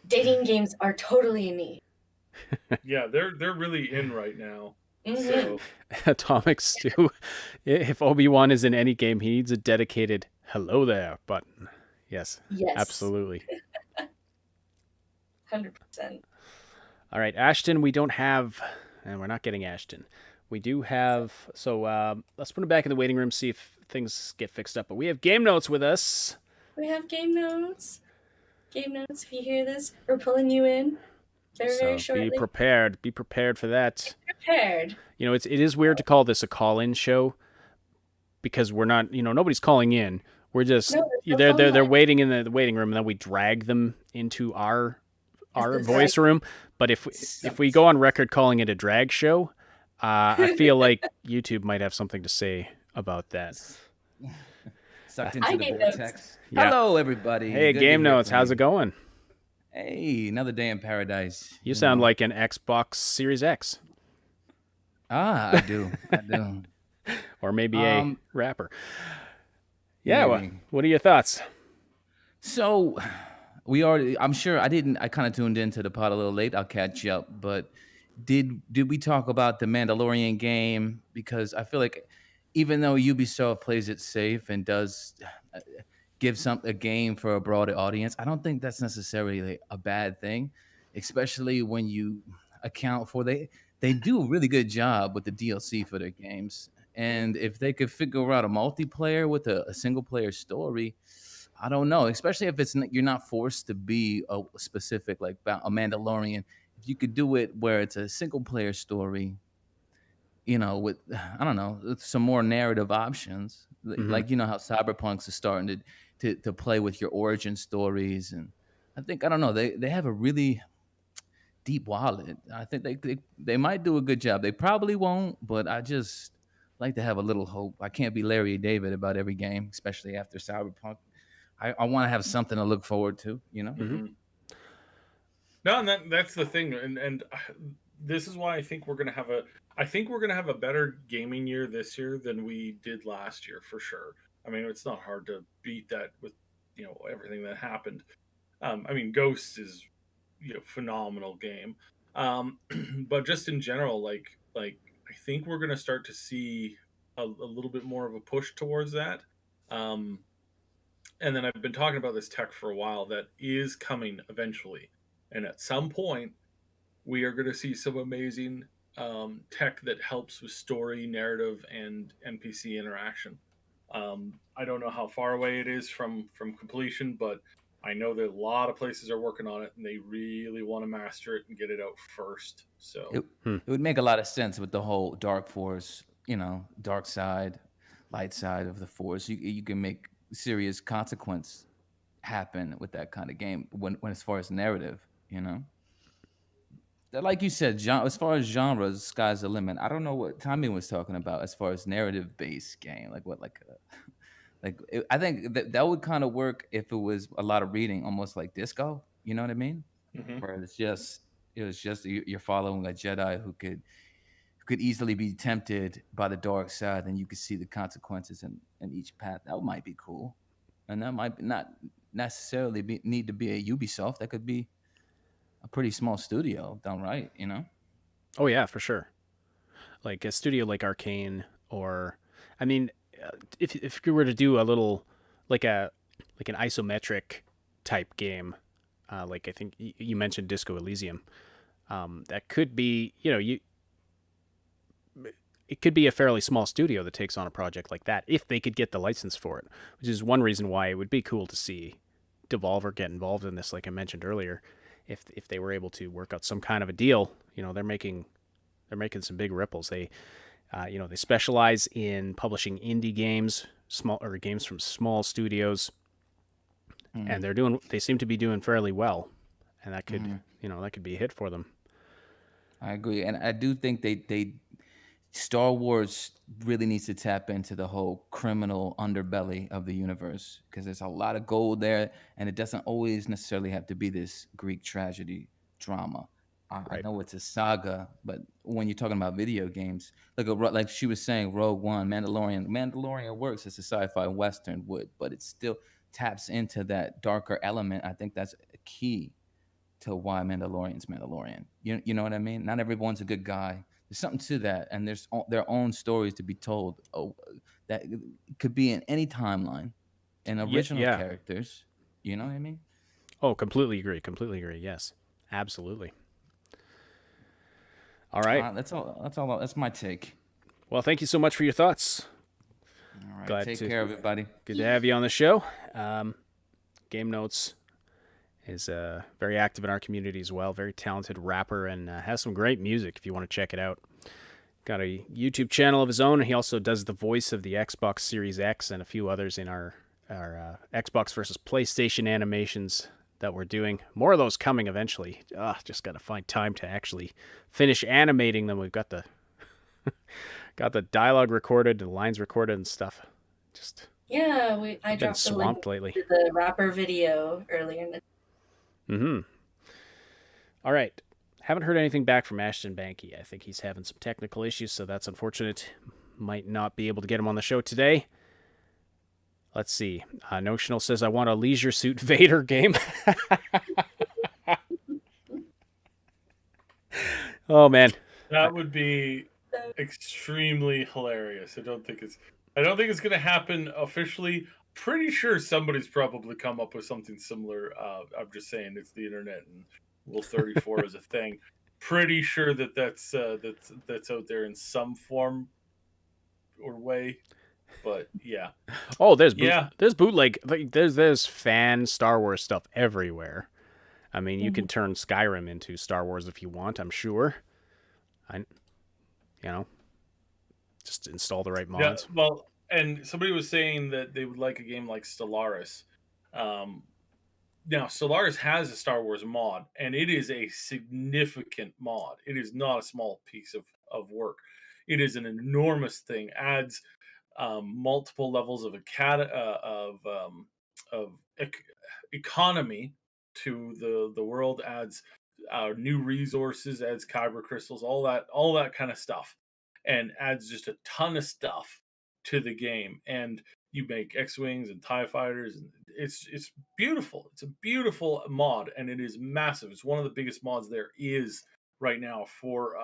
C: dating games are totally in need.
D: Yeah, they're really in right now.
C: Mm-hmm.
D: So
B: Atomic Stew. If Obi-Wan is in any game, he needs a dedicated "hello there" button. Yes. Absolutely.
C: 100%.
B: All right, Ashton, we don't have, and we're not getting Ashton. We do have, so let's put him back in the waiting room, see if things get fixed up. But we have Game Notes with us.
C: We have game notes. Game notes, if you hear this, we're pulling you in very shortly.
B: Be prepared. Be prepared for that.
C: Prepared.
B: It is weird to call this a call-in show because we're not, nobody's calling in. We're just, they're waiting in the waiting room, and then we drag them into our voice room. But if we go on record calling it a drag show, I feel like YouTube might have something to say about that.
I: Sucked into the vortex.
B: Yeah.
I: Hello, everybody.
B: Hey, Game Notes, how's it going?
I: Hey, another day in paradise.
B: You sound like an Xbox Series X.
I: Ah, I do. I do.
B: Or maybe a
I: Um,
B: rapper. Yeah,
I: maybe.
B: what are your thoughts?
I: So we already. I'm sure I didn't. I kind of tuned into the pod a little late. I'll catch up. But did we talk about the Mandalorian game? Because I feel like even though Ubisoft plays it safe and does give a game for a broader audience, I don't think that's necessarily a bad thing, especially when you account for they do a really good job with the DLC for their games. And if they could figure out a multiplayer with a single player story, I don't know, especially if you're not forced to be a specific like a Mandalorian. If you could do it where it's a single player story, with I don't know, with some more narrative options, like how Cyberpunks is starting to play with your origin stories, and I don't know, they have a really deep wallet. I think they might do a good job. They probably won't, but I just like to have a little hope. I can't be Larry David about every game, especially after Cyberpunk. I want to have something to look forward to,
D: Mm-hmm. No, and that's the thing, and this is why I think we're gonna have a better gaming year this year than we did last year for sure. I mean, it's not hard to beat that with everything that happened. I mean, Ghosts is phenomenal game, but just in general, like I think we're gonna start to see a little bit more of a push towards that. And then I've been talking about this tech for a while that is coming eventually. And at some point, we are going to see some amazing tech that helps with story, narrative, and NPC interaction. I don't know how far away it is from completion, but I know that a lot of places are working on it, and they really want to master it and get it out first. So
I: it would make a lot of sense with the whole Dark Force, dark side, light side of the Force. You can make serious consequence happen with that kind of game when as far as narrative, like you said, as far as genres, sky's the limit. I don't know what Tommy was talking about as far as narrative based game, I think that would kind of work if it was a lot of reading, almost like Disco, you know what I mean? Where it was just you're following a Jedi who could easily be tempted by the dark side, and you could see the consequences in each path. That might be cool, and that might not necessarily need to be a Ubisoft. That could be a pretty small studio done right,
B: Oh yeah, for sure. Like a studio like Arcane, or I mean, if you were to do a little like an isometric type game, like I think you mentioned Disco Elysium, that could be it could be a fairly small studio that takes on a project like that if they could get the license for it, which is one reason why it would be cool to see Devolver get involved in this. Like I mentioned earlier, if they were able to work out some kind of a deal, they're making some big ripples. They they specialize in publishing indie games, games from small studios, and they seem to be doing fairly well, and that could that could be a hit for them.
I: I agree, and I do think they Star Wars really needs to tap into the whole criminal underbelly of the universe, because there's a lot of gold there, and it doesn't always necessarily have to be this Greek tragedy drama. I know it's a saga, but when you're talking about video games, like she was saying, Rogue One, Mandalorian works as a sci-fi western would, but it still taps into that darker element. I think that's a key to why Mandalorian's Mandalorian. You know what I mean? Not everyone's a good guy. There's something to that, and there's their own stories to be told. That could be in any timeline, and original characters. You know what I mean?
B: Oh, completely agree. Yes, absolutely. All right.
I: That's all. That's my take.
B: Well, thank you so much for your thoughts.
I: All right. Take care, everybody.
B: Good to have you on the show. Game Notes is very active in our community as well. Very talented rapper, and has some great music if you want to check it out. Got a YouTube channel of his own. He also does the voice of the Xbox Series X and a few others in our Xbox versus PlayStation animations that we're doing. More of those coming eventually. Just got to find time to actually finish animating them. We've got the got the dialogue recorded, the lines recorded and stuff. Just
C: I dropped the link
B: lately
C: to the rapper video earlier.
B: All right. Haven't heard anything back from Ashton Banky. I think he's having some technical issues, so that's unfortunate. Might not be able to get him on the show today. Let's see. Notional says, I want a Leisure Suit Vader game. Oh, man.
D: That would be extremely hilarious. I don't think it's going to happen officially. Pretty sure somebody's probably come up with something similar. I'm just saying, it's the internet, and Rule 34 is a thing. Pretty sure that's out there in some form or way. But yeah.
B: Oh, there's bootleg. Like, there's fan Star Wars stuff everywhere. I mean, you can turn Skyrim into Star Wars if you want, I'm sure. Just install the right mods.
D: Yeah, well, and somebody was saying that they would like a game like Stellaris. Now, Stellaris has a Star Wars mod, and it is a significant mod. It is not a small piece of work. It is an enormous thing. Adds multiple levels of economy to the world. Adds new resources. Adds kyber crystals. All that kind of stuff, and adds just a ton of stuff to the game. And you make X-Wings and TIE fighters, and it's beautiful. It's a beautiful mod, and it is massive. It's one of the biggest mods there is right now for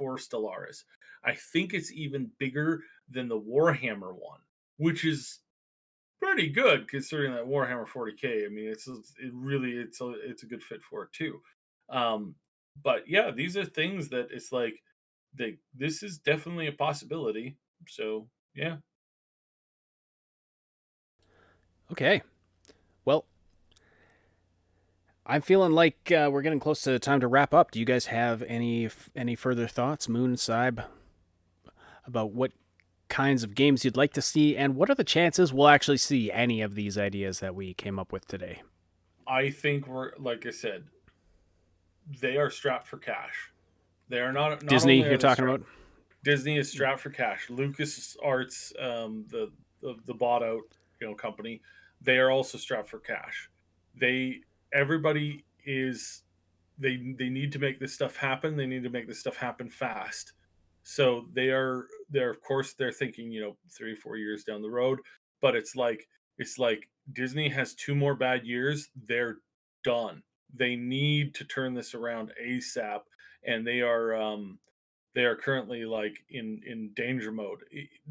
D: Stellaris. I think it's even bigger than the Warhammer one, which is pretty good considering that Warhammer 40K. I mean, it's a good fit for it too. But yeah, these are things that it's like this is definitely a possibility. So yeah.
B: Okay. Well, I'm feeling like we're getting close to the time to wrap up. Do you guys have any further thoughts, Moon, Cyb, about what kinds of games you'd like to see, and what are the chances we'll actually see any of these ideas that we came up with today?
D: I think like I said, they are strapped for cash. They are not
B: Disney. You're talking about
D: Disney is strapped for cash. LucasArts, the bought out company, they are also strapped for cash. Everybody is they need to make this stuff happen. They need to make this stuff happen fast. So they're of course they're thinking 3-4 years down the road, but it's like Disney has 2 more bad years, they're done. They need to turn this around ASAP, and they are currently like in danger mode.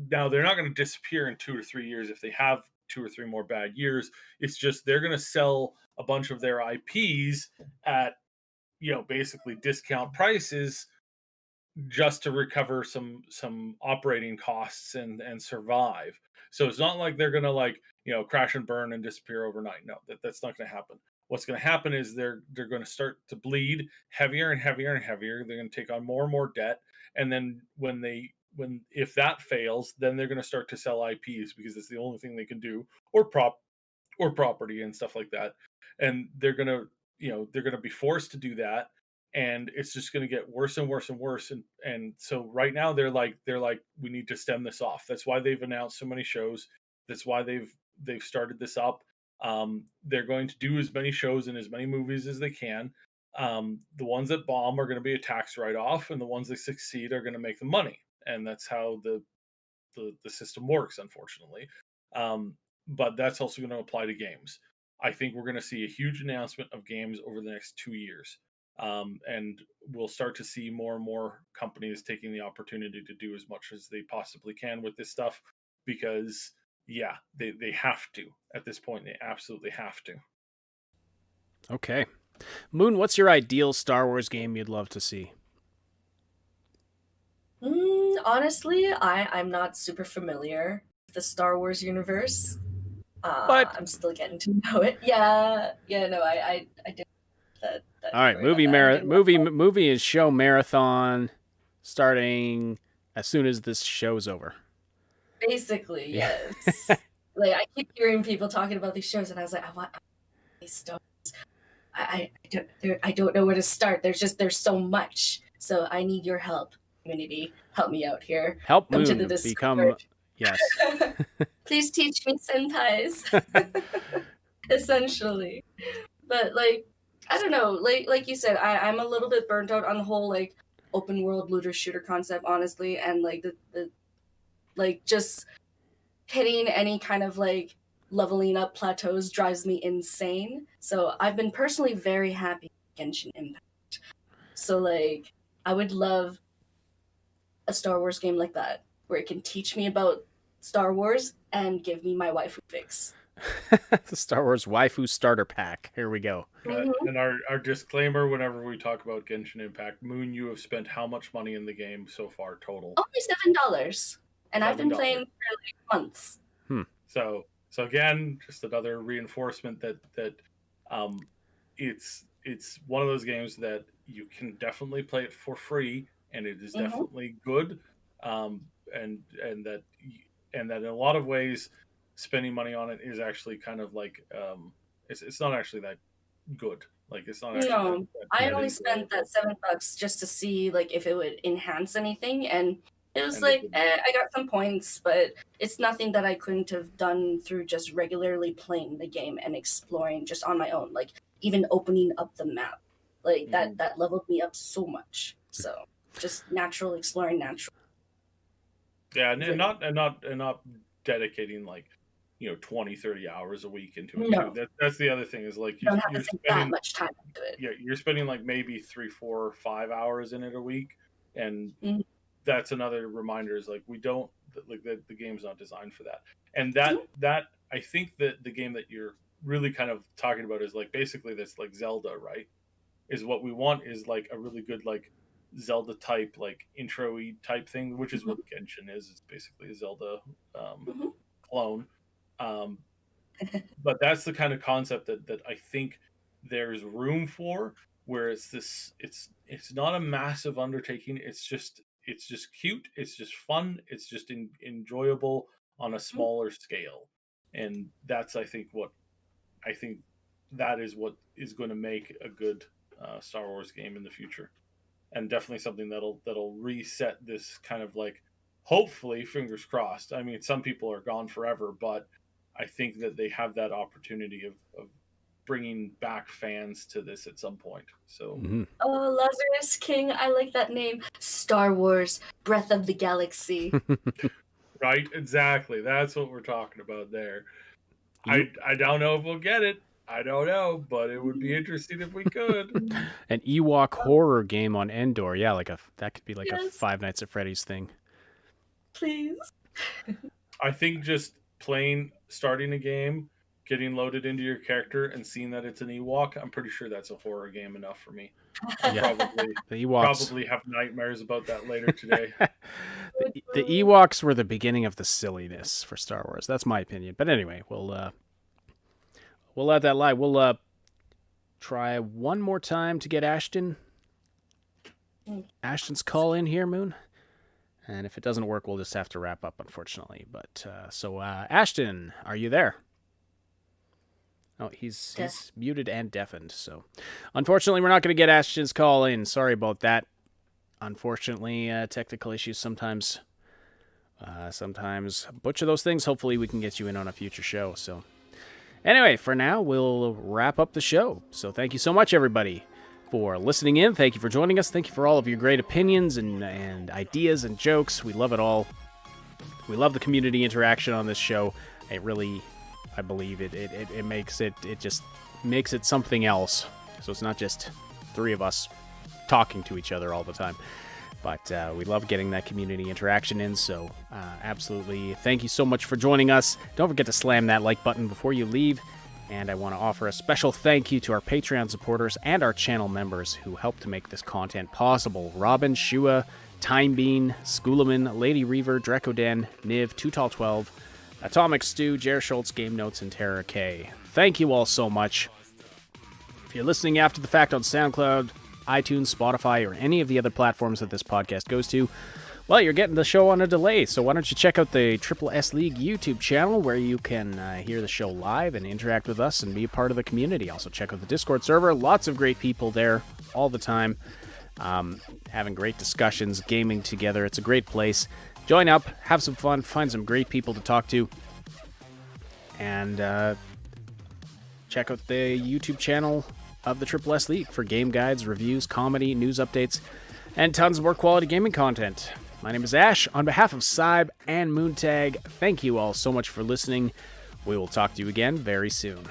D: Now they're not going to disappear in 2 or 3 years if they have 2 or 3 more bad years. It's just they're going to sell a bunch of their IPs at basically discount prices just to recover some operating costs and survive. So it's not like they're going to crash and burn and disappear overnight. No, that's not going to happen. What's going to happen is they're going to start to bleed heavier and heavier and heavier. They're going to take on more and more debt, and then if that fails, then they're going to start to sell IPs because it's the only thing they can do, or property and stuff like that. And they're going to be forced to do that, and it's just going to get worse and worse and worse. And so right now they're like we need to stem this off. That's why they've announced so many shows. That's why they've started this up. They're going to do as many shows and as many movies as they can. The ones that bomb are going to be a tax write-off, and the ones that succeed are going to make the money. And that's how the system works, unfortunately. But that's also going to apply to games. I think we're going to see a huge announcement of games over the next 2 years. And we'll start to see more and more companies taking the opportunity to do as much as they possibly can with this stuff, because they have to at this point. They absolutely have to.
B: Okay. Moon, what's your ideal Star Wars game you'd love to see?
C: Honestly, I'm not super familiar with the Star Wars universe.
B: But
C: I'm still getting to know it. I did that.
B: All right, movie and show marathon starting as soon as this show's over.
C: Basically, yes. Like, I keep hearing people talking about these shows, and I was like, I want these stories. I don't know where to start. There's so much. So I need your help, community. Help me out here.
B: Help
C: Come
B: Moon
C: to the Discord.
B: yes.
C: Please teach me senpais. Essentially. But like, I don't know, like you said, I'm a little bit burnt out on the whole like open world looter shooter concept, honestly, and like the like just hitting any kind of like leveling up plateaus drives me insane. So I've been personally very happy with Genshin Impact. So like I would love a Star Wars game like that where it can teach me about Star Wars and give me my waifu fix.
B: The Star Wars waifu starter pack. Here we go.
D: And our disclaimer whenever we talk about Genshin Impact, Moon, you have spent how much money in the game so far total?
C: Only $7. And I've been playing for like months.
D: So again, just another reinforcement that it's one of those games that you can definitely play it for free, and it is definitely good, and that in a lot of ways, spending money on it is actually kind of like it's not actually that good. Like it's not.
C: No, I only spent that $7 just to see like if it would enhance anything, and it was like I got some points, but it's nothing that I couldn't have done through just regularly playing the game and exploring just on my own. Like even opening up the map, like that leveled me up so much. So just exploring natural.
D: Yeah, and not dedicating like 20, 30 hours a week into it.
C: No.
D: That's the other thing is like
C: you don't have to spend that much time into it.
D: Yeah, you're spending like maybe 3, 4, 5 hours in it a week, and that's another reminder is like we don't like the game's not designed for that. And that I think that the game that you're really kind of talking about is like basically this like Zelda, right? Is what we want is like a really good like Zelda type like intro-y type thing, which is what Genshin is. It's basically a Zelda clone. But that's the kind of concept that I think there's room for, where it's not a massive undertaking. It's just cute. It's just fun. It's just enjoyable on a smaller scale, and that's I think that is what is going to make a good Star Wars game in the future, and definitely something that'll reset this kind of like, hopefully, fingers crossed. I mean, some people are gone forever, but I think that they have that opportunity of bringing back fans to this at some point. So,
C: Oh, Lazarus King, I like that name. Star Wars: Breath of the Galaxy.
D: Right, exactly. That's what we're talking about there. I don't know if we'll get it. I don't know, but it would be interesting if we could.
B: An Ewok horror game on Endor. Yeah, that could be like a Five Nights at Freddy's thing.
C: Please.
D: I think just starting a game, getting loaded into your character, and seeing that it's an Ewok, I'm pretty sure that's a horror game enough for me. Probably have nightmares about that later today.
B: The Ewoks were the beginning of the silliness for Star Wars. That's my opinion. But anyway, we'll let that lie. We'll try one more time to get Ashton's call in here, Moon. And if it doesn't work, we'll just have to wrap up, unfortunately. But so Ashton, are you there? Oh, he's muted and deafened. So unfortunately, we're not going to get Ashton's call in. Sorry about that. Unfortunately, technical issues sometimes butcher those things. Hopefully, we can get you in on a future show. So anyway, for now, we'll wrap up the show. So thank you so much, everybody, for listening in. Thank you for joining us. Thank you for all of your great opinions and ideas and jokes. We love it all. We love the community interaction on this show. It really, I believe it makes it just makes it something else. So it's not just three of us talking to each other all the time, but we love getting that community interaction in. So absolutely, thank you so much for joining us. Don't forget to slam that like button before you leave. And I want to offer a special thank you to our Patreon supporters and our channel members who help to make this content possible. Robin, Shua, Time Bean, Schoolaman, Lady Reaver, Drecoden, Niv, 2Tall12, Atomic Stew, Jer Schultz, Game Notes, and Terra K. Thank you all so much. If you're listening after the fact on SoundCloud, iTunes, Spotify, or any of the other platforms that this podcast goes to, well, you're getting the show on a delay, so why don't you check out the Triple S League YouTube channel where you can hear the show live and interact with us and be a part of the community. Also check out the Discord server. Lots of great people there all the time, having great discussions, gaming together. It's a great place. Join up, have some fun, find some great people to talk to, and check out the YouTube channel of the Triple S League for game guides, reviews, comedy, news updates, and tons more quality gaming content. My name is Ash. On behalf of Cyb and Moontag, thank you all so much for listening. We will talk to you again very soon.